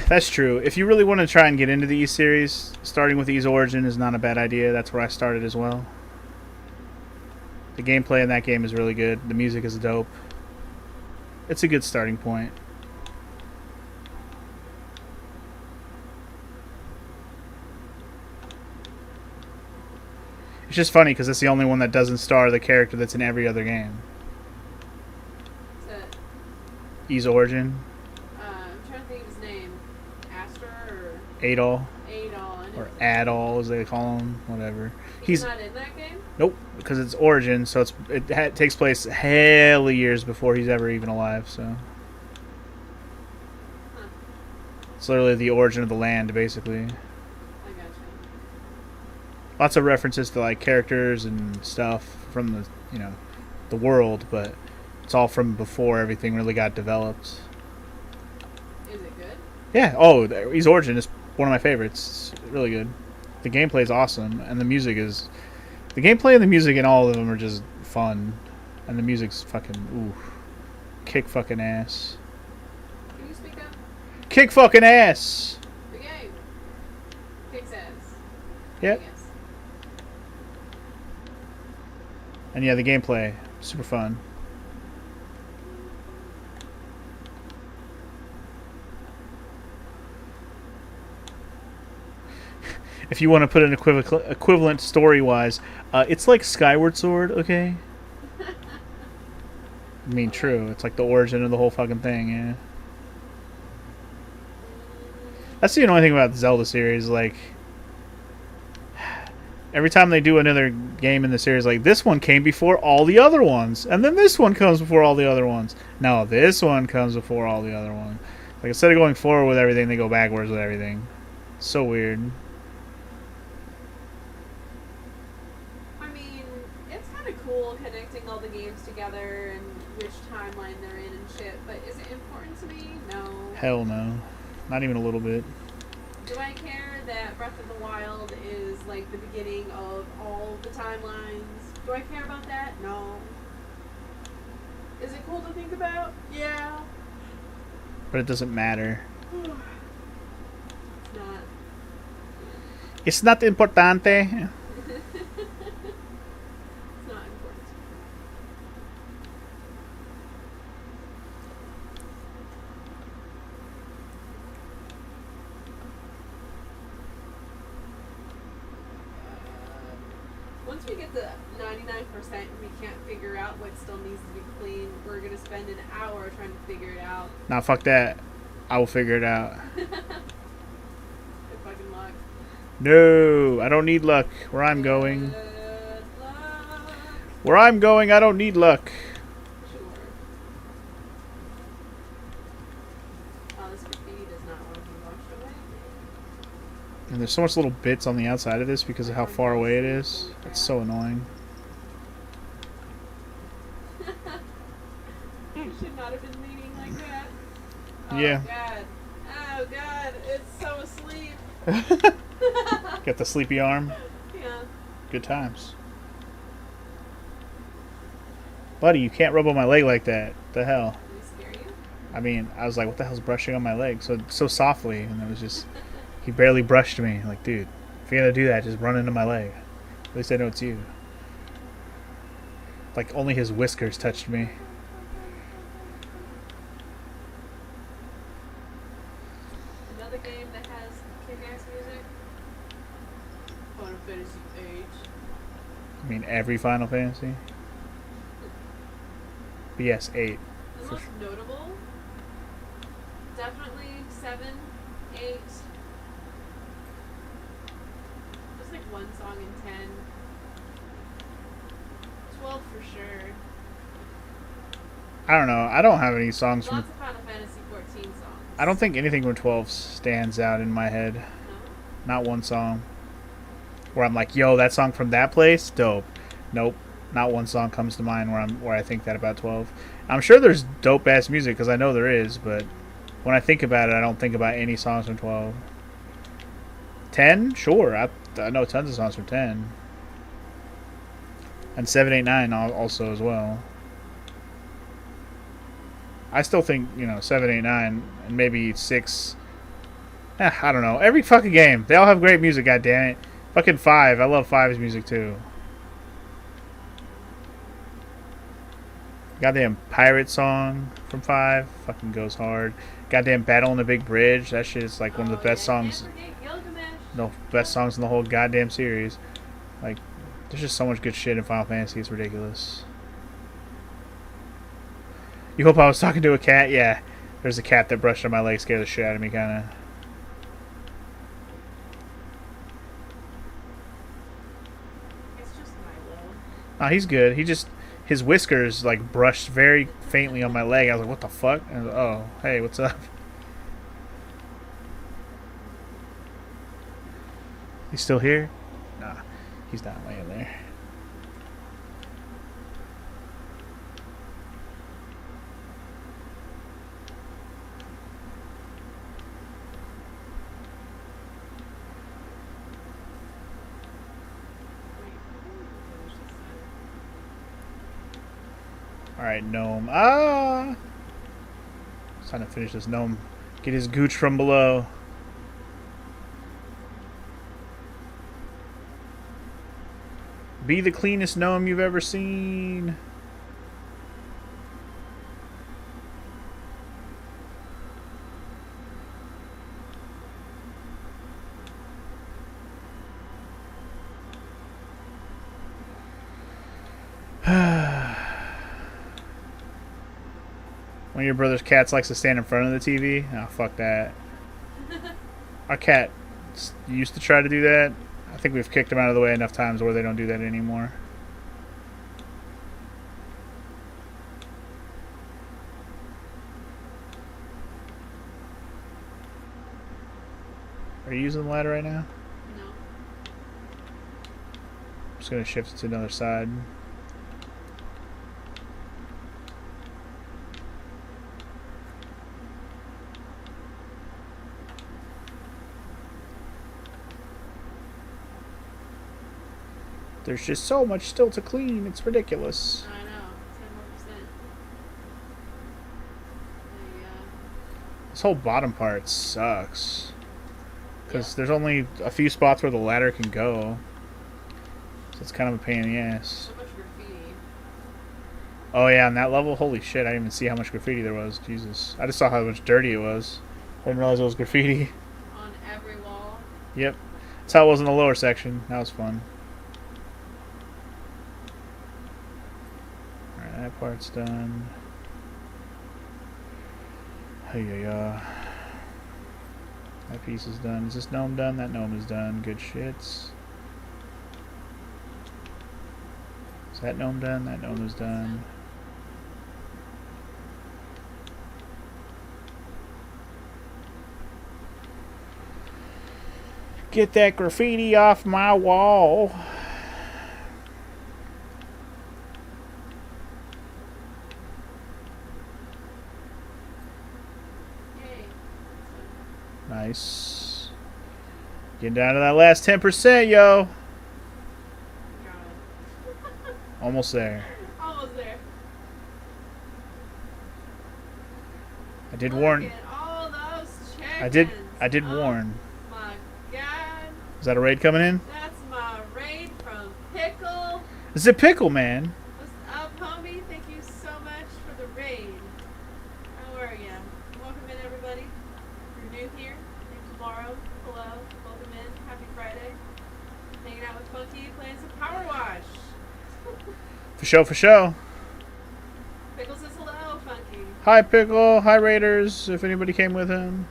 That's true. If you really want to try and get into the East series, starting with East Origin is not a bad idea. That's where I started as well. The gameplay in that game is really good. The music is dope. It's a good starting point. It's just funny because it's the only one that doesn't star the character that's in every other game. What's that? East Origin, I'm trying to think of his name. Astor or Adol, Adol? or Adol as they call him, whatever. He's not in that game? Nope, because it's Origin, so it takes place hella years before he's ever even alive, so. Huh. It's literally the origin of the land, basically. I gotcha. Lots of references to, like, characters and stuff from the, you know, the world, but it's all from before everything really got developed. Is it good? Yeah, oh, Ys Origin is one of my favorites. It's really good. The gameplay is awesome, and the music is... The gameplay and the music in all of them are just fun. And the music's fucking... Ooh. Kick fucking ass. Can you speak up? Kick fucking ass! The game. Kicks ass. Yep. Yes. And yeah, the gameplay. Super fun. If you want to put an equivalent story-wise, it's like Skyward Sword, okay? I mean, true. It's like the origin of the whole fucking thing, yeah. That's the annoying thing about the Zelda series, like... Every time they do another game in the series, like, this one came before all the other ones, and then this one comes before all the other ones. No, this one comes before all the other ones. Like, instead of going forward with everything, they go backwards with everything. So weird. Cool connecting all the games together and which timeline they're in and shit, but is it important to me? No. Hell no. Not even a little bit. Do I care that Breath of the Wild is like the beginning of all the timelines? Do I care about that? No. Is it cool to think about? Yeah. But it doesn't matter. It's not. It's not importante. Once we get to 99% and we can't figure out what still needs to be clean, we're going to spend an hour trying to figure it out. Nah, fuck that. I will figure it out. Good fucking luck. No, I don't need luck. Where I'm going. Good luck. Where I'm going, I don't need luck. Sure. Oh, this graffiti does not want to be washed away. And there's so much little bits on the outside of this because of how far away it is. It's so annoying. You should not have been leaning like that. Oh, Yeah. God. Oh, God. It's so asleep. Got the sleepy arm. Yeah. Good times. Buddy, you can't rub on my leg like that. The hell? Did he scare you? I mean, I was like, what the hell's brushing on my leg? So softly, and it was just... He barely brushed me. Like, dude, if you're gonna do that, just run into my leg. At least I know it's you. Like, only his whiskers touched me. Another game that has kick-ass music? Final Fantasy VIII. I mean, every Final Fantasy. But yes, 8. The most notable? Definitely 7, 8. There's like one song in 10. 12 for sure. I don't know. I don't have any songs Lots from... of Final Fantasy 14 songs. I don't think anything from 12 stands out in my head. No? Not one song. Where I'm like, yo, that song from that place? Dope. Nope. Not one song comes to mind where I think that about 12. I'm sure there's dope-ass music, because I know there is, but when I think about it, I don't think about any songs from 12. 10? Sure. I know tons of songs from 10. And 7, 8, 9 also as well. I still think, 7, 8, 9, and maybe 6. I don't know. Every fucking game. They all have great music, goddammit. Fucking 5. I love 5's music too. Goddamn pirate song from 5 fucking goes hard. Goddamn Battle on the Big Bridge. That shit is like one of the best songs. No, best songs in the whole goddamn series. Like, there's just so much good shit in Final Fantasy. It's ridiculous. You hope I was talking to a cat? Yeah. There's a cat that brushed on my leg, scared the shit out of me, kind of. Oh, he's good. He just his whiskers like brushed very faintly on my leg. I was like, "What the fuck?" And oh, hey, what's up? He's still here? Nah, he's not laying there. Alright, Gnome. Ah! It's time to finish this Gnome. Get his gooch from below. Be the cleanest Gnome you've ever seen. One of your brother's cats likes to stand in front of the TV. Oh, fuck that. Our cat used to try to do that. I think we've kicked him out of the way enough times where they don't do that anymore. Are you using the ladder right now? No. I'm just going to shift it to another side. There's just so much still to clean. It's ridiculous. I know. 10 more %. This whole bottom part sucks. Because there's only a few spots where the ladder can go. So it's kind of a pain in the ass. So much graffiti. Oh yeah, on that level? Holy shit, I didn't even see how much graffiti there was. Jesus. I just saw how much dirty it was. I didn't realize it was graffiti. On every wall. Yep. That's how it was in the lower section. That was fun. Alright, that part's done. Hey, yeah. That piece is done. Is this gnome done? That gnome is done. Good shits. Is that gnome done? That gnome is done. Get that graffiti off my wall. Nice. Getting down to that last 10%, yo. Almost there. Almost there. I did warn. Look at all those I did warn. My God. Is that a raid coming in? That's my raid from Pickle. It's a pickle, man. What's up, homie? Thank you so much for the raid. How are ya? Welcome in, everybody. If you're new here, name's Maro. Hello. Welcome in. Happy Friday. Hanging out with Funky, playing some Power Wash. For show, for show. Pickle says hello, Funky. Hi, Pickle. Hi, Raiders. If anybody came with him.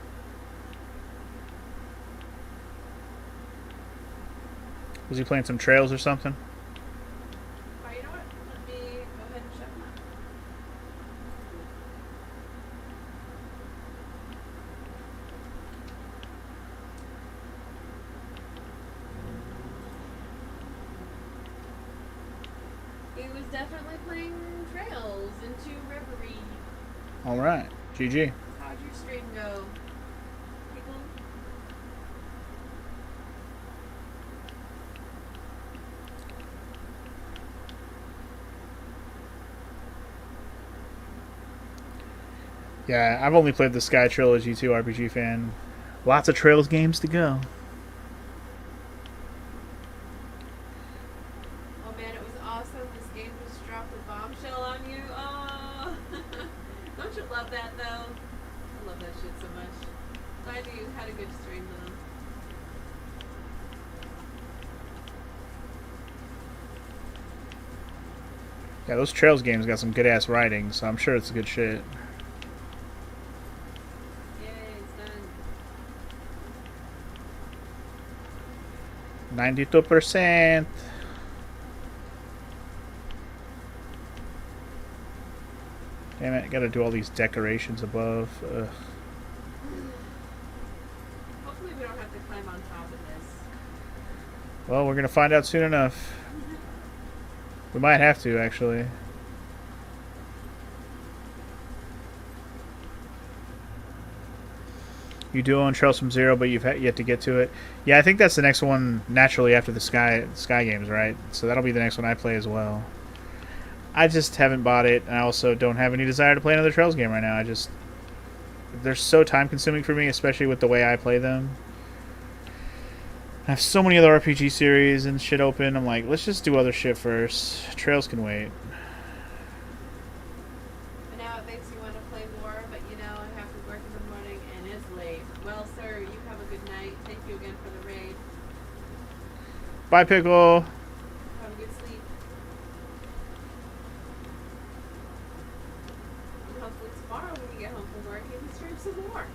Was he playing some trails or something? Oh, you know what? Let me go ahead and shut him up. He was definitely playing Trails into Reverie. Alright. GG. How'd your stream go? People? Yeah, I've only played the Sky Trilogy too, RPG fan. Lots of Trails games to go. Oh man, it was awesome. This game just dropped a bombshell on you. Oh, don't you love that though? I love that shit so much. Glad you had a good stream though. Yeah, those Trails games got some good ass writing, so I'm sure it's good shit. Yay, it's done. 92%. Damn it, I gotta do all these decorations above. Ugh. Hopefully we don't have to climb on top of this. Well, we're gonna find out soon enough. We might have to, actually. You do own Trails from Zero, but you've yet to get to it. Yeah, I think that's the next one naturally after the Sky games, right? So that'll be the next one I play as well. I just haven't bought it, and I also don't have any desire to play another Trails game right now. They're so time consuming for me, especially with the way I play them. I have so many other RPG series and shit open. I'm like, let's just do other shit first. Trails can wait. And now it makes you want to play more, but you know, I have to work in the morning and it's late. Well, sir, you have a good night. Thank you again for the raid. Bye, Pickle. Have a good sleep. And hopefully tomorrow when you get home from work, you can stream some more.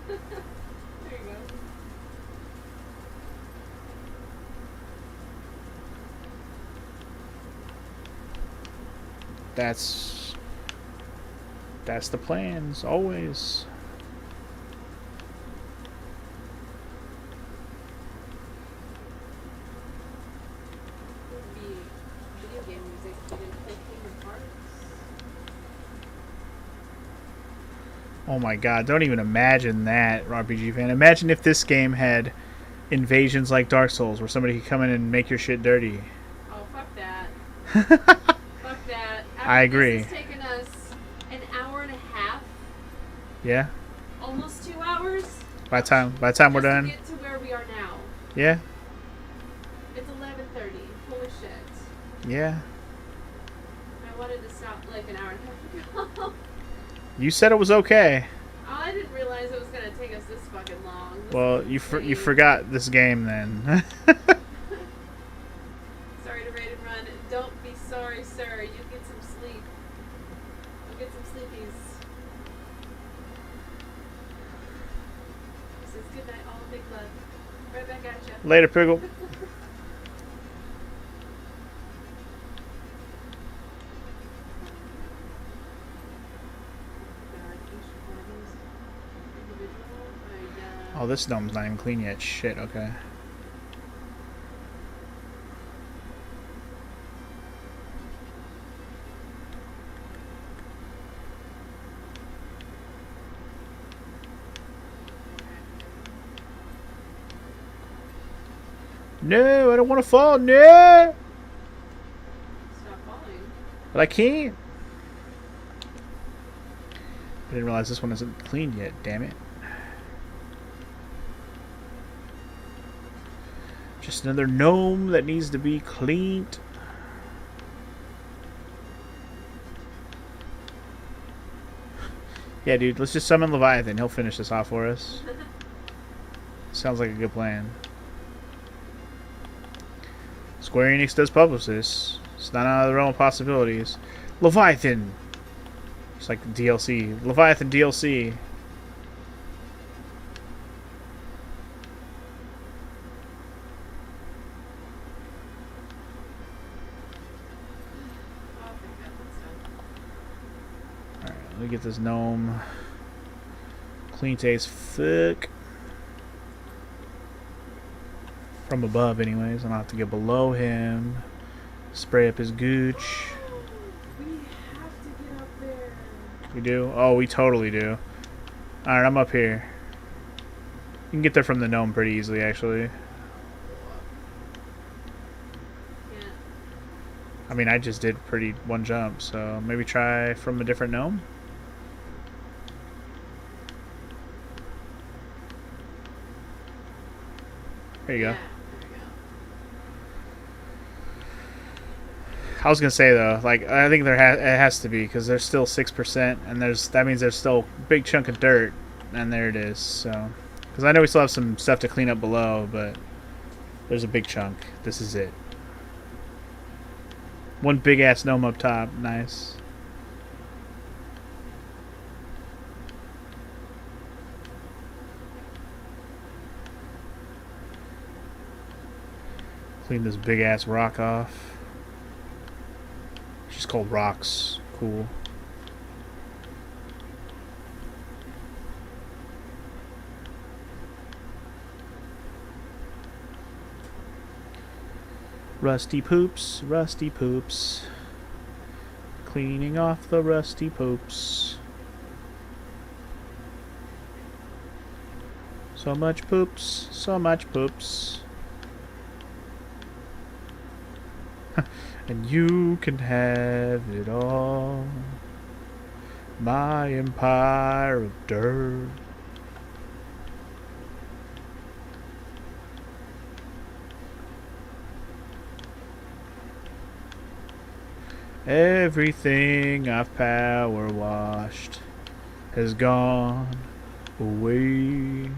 There you go. That's the plans, always. Would be video game music. You didn't play Kingdom Hearts. Oh my god, don't even imagine that, RPG fan. Imagine if this game had invasions like Dark Souls, where somebody could come in and make your shit dirty. Oh, fuck that. Fuck that. I agree. This has taken us an hour and a half, Yeah? almost 2 hours. By the time we're just done? to get to where we are now. Yeah? It's 11:30. Holy shit. Yeah. I wanted to stop like an hour and a half ago. You said it was okay. Oh, I didn't realize it was gonna take us this fucking long. This Well, is you insane. forgot this game then. Sorry to raid and run. Don't be sorry, sir. You get some sleep. You get some sleepies. He says good night, all big love. Right back at ya. Later, Pickle. Oh, this gnome's not even clean yet. Shit, okay. No, I don't want to fall. No! Stop falling. But I can't. I didn't realize this one isn't cleaned yet, damn it. Just another gnome that needs to be cleaned. Yeah, dude, let's just summon Leviathan. He'll finish this off for us. Sounds like a good plan. Square Enix does publish this. It's not out of the realm of possibilities. Leviathan! It's like the DLC. Leviathan DLC. Oh, thank God that's done. Alright, let me get this gnome. Clean taste fuck. From above, anyways. I don't have to get below him. Spray up his gooch. We have to get up there. We do? Oh, we totally do. Alright, I'm up here. You can get there from the gnome pretty easily, actually. Yeah. I mean, I just did pretty one jump, so maybe try from a different gnome? There you go. Yeah, there we go. I was gonna say though, like I think it has to be because there's still 6%, and that means there's still a big chunk of dirt, and there it is. So, because I know we still have some stuff to clean up below, but there's a big chunk. This is it. One big ass gnome up top, nice. Clean this big ass rock off. It's just called rocks. Cool. Rusty poops, rusty poops. Cleaning off the rusty poops. So much poops, so much poops. And you can have it all. My empire of dirt. Everything I've power washed has gone away.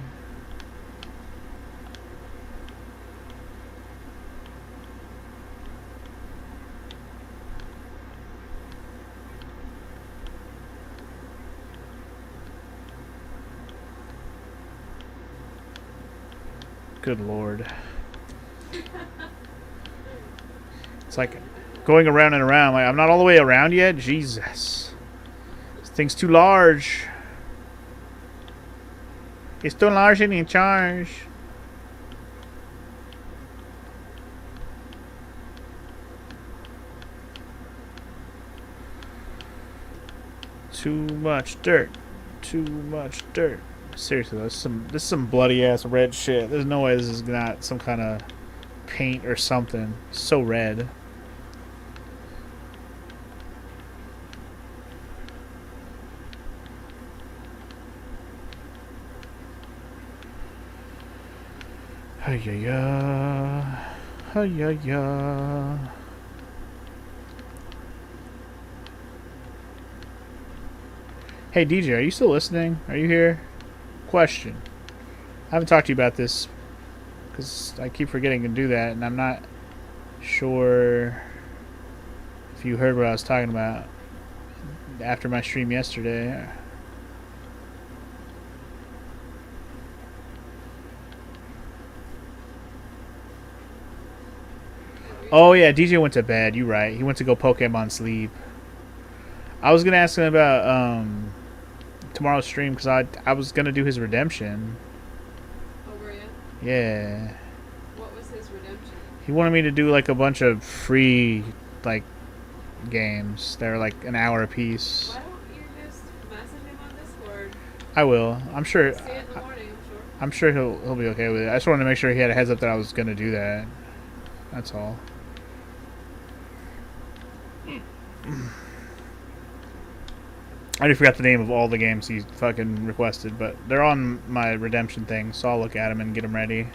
Good lord. It's like going around and around. Like, I'm not all the way around yet? Jesus. This thing's too large. It's too large and in charge. Too much dirt. Too much dirt. Seriously, this is some bloody ass red shit. There's no way this is not some kind of paint or something. It's so red. Hi-ya-ya. Hi-ya-ya. Hey DJ, are you still listening? Are you here? Question. I haven't talked to you about this because I keep forgetting to do that, and I'm not sure if you heard what I was talking about after my stream yesterday. Oh yeah, DJ went to bed. You're right. He went to go Pokemon sleep. I was gonna ask him about tomorrow's stream because I was gonna do his redemption. Oh, were you? Yeah. What was his redemption? He wanted me to do like a bunch of free like games that are like an hour a piece. Why don't you just message him on Discord? I will. I'm sure. See it in the morning, I'm sure. I'm sure he'll be okay with it. I just wanted to make sure he had a heads up that I was gonna do that. That's all. I already forgot the name of all the games he fucking requested, but they're on my redemption thing, so I'll look at them and get them ready.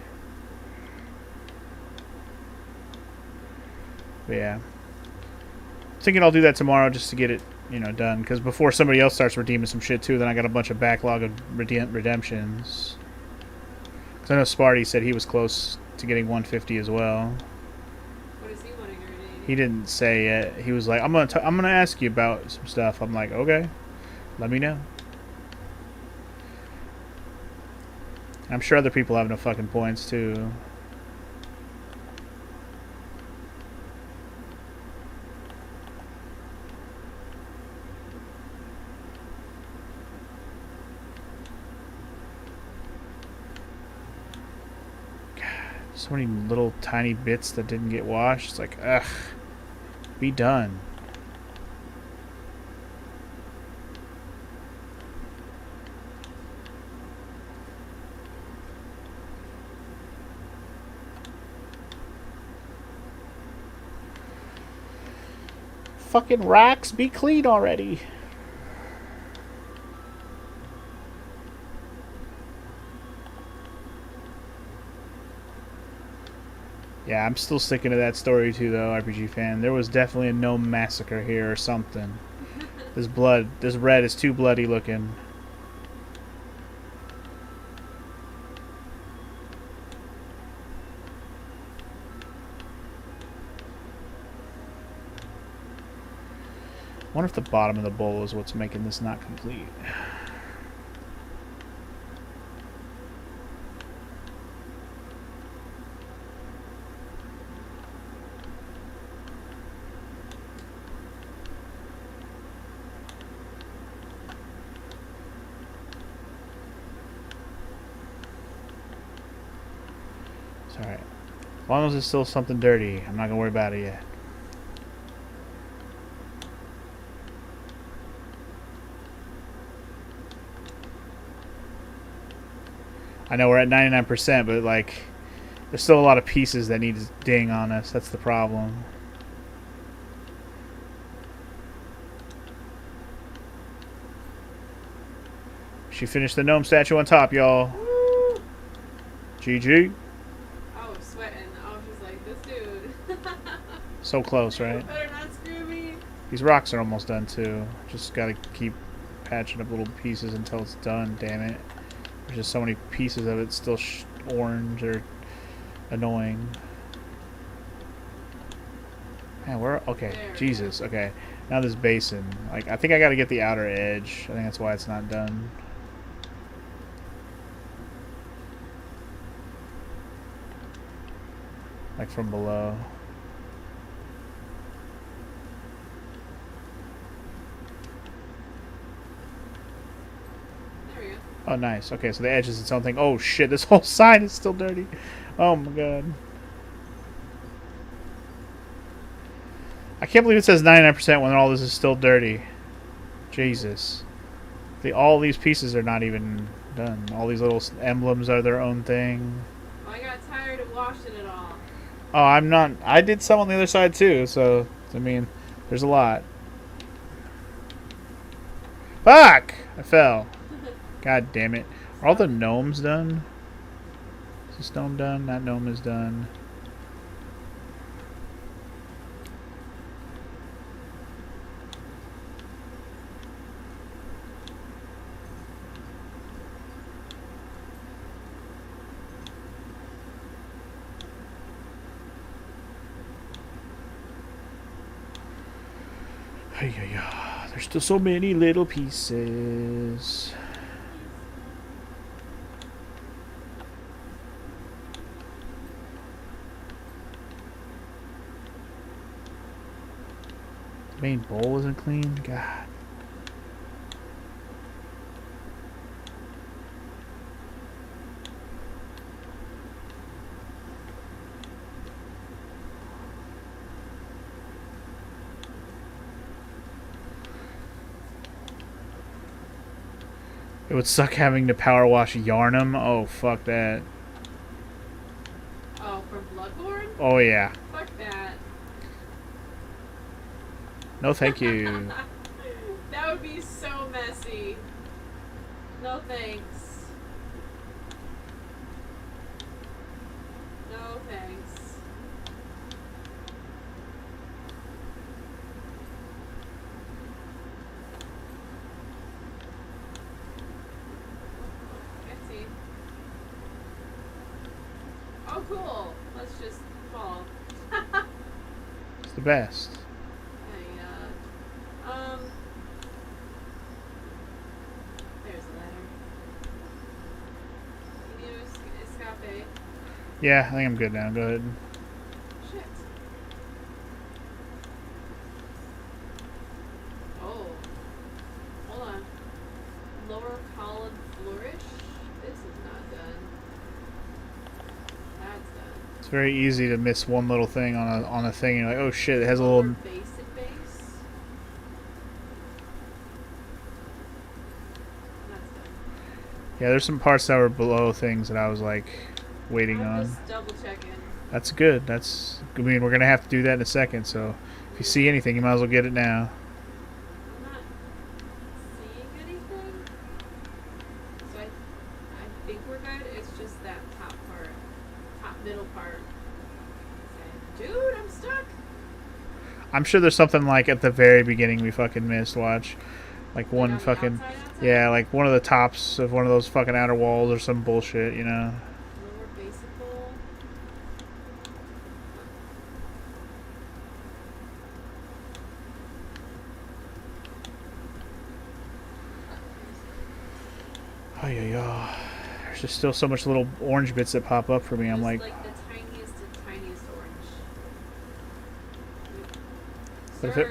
But yeah. Thinking I'll do that tomorrow just to get it, you know, done. Because before somebody else starts redeeming some shit too, then I got a bunch of backlog of redemptions. Because I know Sparty said he was close to getting 150 as well. What is he wanting to redeem? He didn't say it. He was like, I'm gonna ask you about some stuff. I'm like, okay. Let me know. I'm sure other people have no fucking points too. God, so many little tiny bits that didn't get washed. It's like, ugh. Be done. Fucking racks, be clean already. Yeah, I'm still sticking to that story too, though, RPG fan. There was definitely a gnome massacre here or something. This red is too bloody looking. I wonder if the bottom of the bowl is what's making this not complete. It's alright. As long as it's still something dirty, I'm not gonna worry about it yet. I know we're at 99%, but like, there's still a lot of pieces that need to ding on us. That's the problem. She finished the gnome statue on top, y'all. Woo! GG. I was sweating. I was just like, this dude. So close, right? Better not screw me. These rocks are almost done too. Just gotta keep patching up little pieces until it's done, damn it. There's just so many pieces of it still orange or annoying. Man, we're okay. There. Jesus, okay. Now this basin. Like, I think I gotta get the outer edge. I think that's why it's not done. Like from below. There we go. Oh, nice. Okay, so the edge is its own thing. Oh, shit. This whole side is still dirty. Oh, my God. I can't believe it says 99% when all this is still dirty. Jesus. All these pieces are not even done. All these little emblems are their own thing. Well, I got tired of washing it all. Oh, I'm not. I did some on the other side, too. So, I mean, there's a lot. Fuck! I fell. God damn it. Are all the gnomes done? Is this gnome done? That gnome is done. Hey, yeah. There's still so many little pieces. Main bowl isn't clean? God. It would suck having to power wash Yarnum. Oh, fuck that. Oh, from Bloodborne? Oh, yeah. Fuck that. No, thank you. That would be so messy. No thanks. No thanks. I see. Oh, cool. Let's just fall. It's the best. There's a ladder. You need to escape. Yeah, I think I'm good now. Go ahead. Shit. Oh. Hold on. Lower column flourish? This is not done. That's done. It's very easy to miss one little thing on a thing. You're like, oh shit, it has a little. Base and base. That's done. Yeah, there's some parts that were below things that I was like waiting I'm on. just double checking. That's good. That's. I mean, we're gonna have to do that in a second. So if you see anything, you might as well get it now. I'm not seeing anything. So I think we're good. It's just that top part. Top middle part. Okay. Dude, I'm stuck. I'm sure there's something like at the very beginning we fucking missed. Watch, like one on the fucking. outside? Yeah, like one of the tops of one of those fucking outer walls or some bullshit, you know. Lower basical. Oh yeah. There's just still so much little orange bits that pop up for me. I'm Just like, the tiniest and tiniest orange. But if it-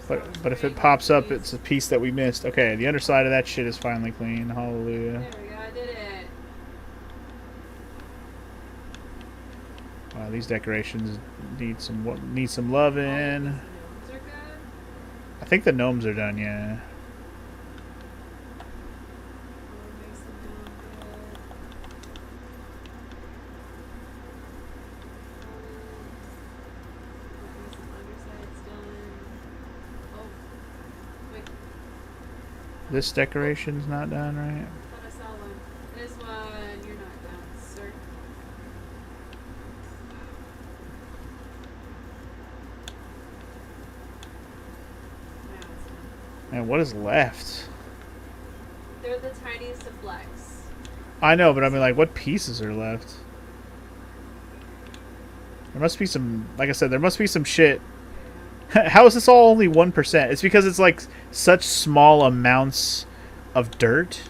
Sir, you but if it pops up, it's a piece that we missed. Okay, the underside of that shit is finally clean. Hallelujah. There we go, I did it. these decorations need some loving. Gnomes are good. I think the gnomes are done. Yeah. What makes them gnome good? Some undersides done. Oh, wait. This decoration's not done, right? I thought I saw one. This one, you're not done, sir. Now it's done. Man, what is left? They're the tiniest of flex. I know, but I mean, like, what pieces are left? There must be some, like I said, there must be some shit. How is this all only 1%? It's because it's like such small amounts of dirt.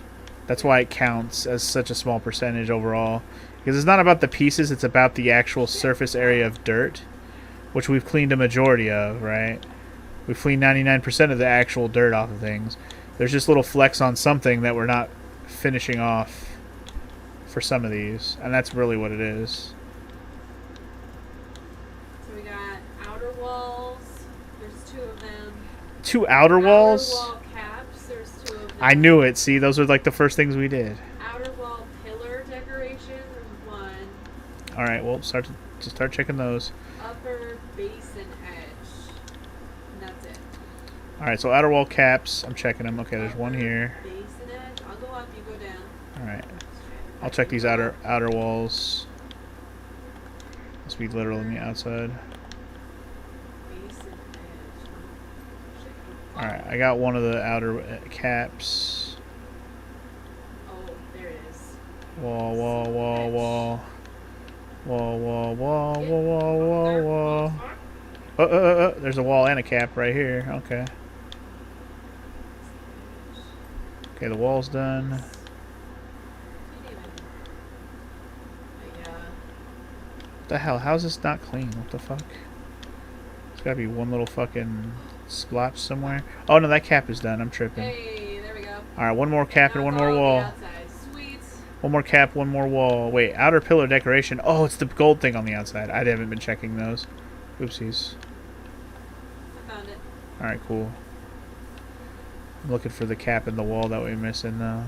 That's why it counts as such a small percentage overall. Because it's not about the pieces, it's about the actual surface area of dirt, which we've cleaned a majority of, right? We've cleaned 99% of the actual dirt off of things. There's just little flecks on something that we're not finishing off for some of these, and that's really what it is. So we got outer walls. There's 2 of them. 2 outer walls? Outer wall caps. There's 2 of them. I knew it. See, those are like the first things we did. Outer wall pillar decoration. There's 1. All right, well, start checking those. Upper base and edge. And that's it. All right, so outer wall caps. I'm checking them. Okay, there's one here. Base and edge. I'll go up. You go down. All right, I'll check these outer walls. Must be literal on the outside. Base and edge. Shit. All right, I got one of the outer caps. Oh, there it is. Wall, wall, wall, wall. Wall, wall, wall, Get wall, wall, wall, there. wall. There's a wall and a cap right here. Okay. Okay, the wall's done. What the hell? How's this not clean? What the fuck? There's gotta be one little fucking splotch somewhere. Oh no, that cap is done. I'm tripping. Hey, there we go. Alright, one more cap and one more wall. Sweet. One more cap, one more wall. Wait, outer pillar decoration. Oh, it's the gold thing on the outside. I haven't been checking those. Oopsies. I found it. Alright, cool. I'm looking for the cap and the wall that we're missing though.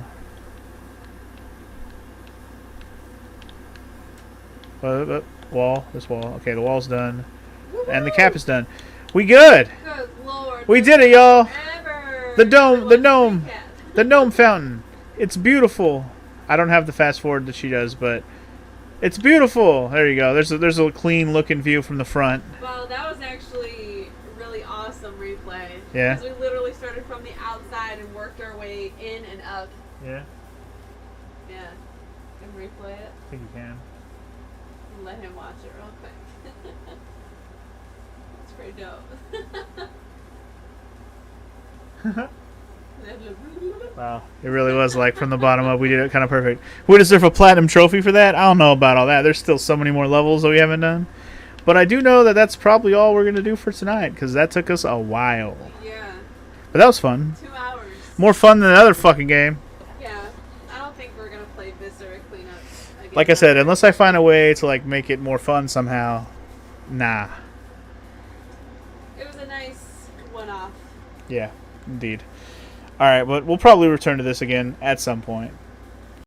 Wall. This wall. Okay, the wall's done. Woo-hoo! And the cap is done. We good! Good lord. We did it, y'all! Ever. The dome! The gnome! Recap. The gnome fountain! It's beautiful! I don't have the fast forward that she does, but it's beautiful! There you go. There's a clean looking view from the front. Well, that was actually a really awesome replay. Yeah? Because we literally started from the outside and worked our way in and up. Yeah? Yeah. And replay it. I think you can. And let him watch it real quick. It's pretty dope. Wow. It really was like from the bottom up. We did it kind of perfect. We deserve a platinum trophy for that? I don't know about all that. There's still so many more levels that we haven't done. But I do know that that's probably all we're going to do for tonight because that took us a while. Yeah. But that was fun. 2 hours. More fun than another fucking game. Yeah. I don't think we're going to play Viscera Cleanup again. Like I said, unless I find a way to like make it more fun somehow, nah. It was a nice one-off. Yeah, indeed. All right, but we'll probably return to this again at some point.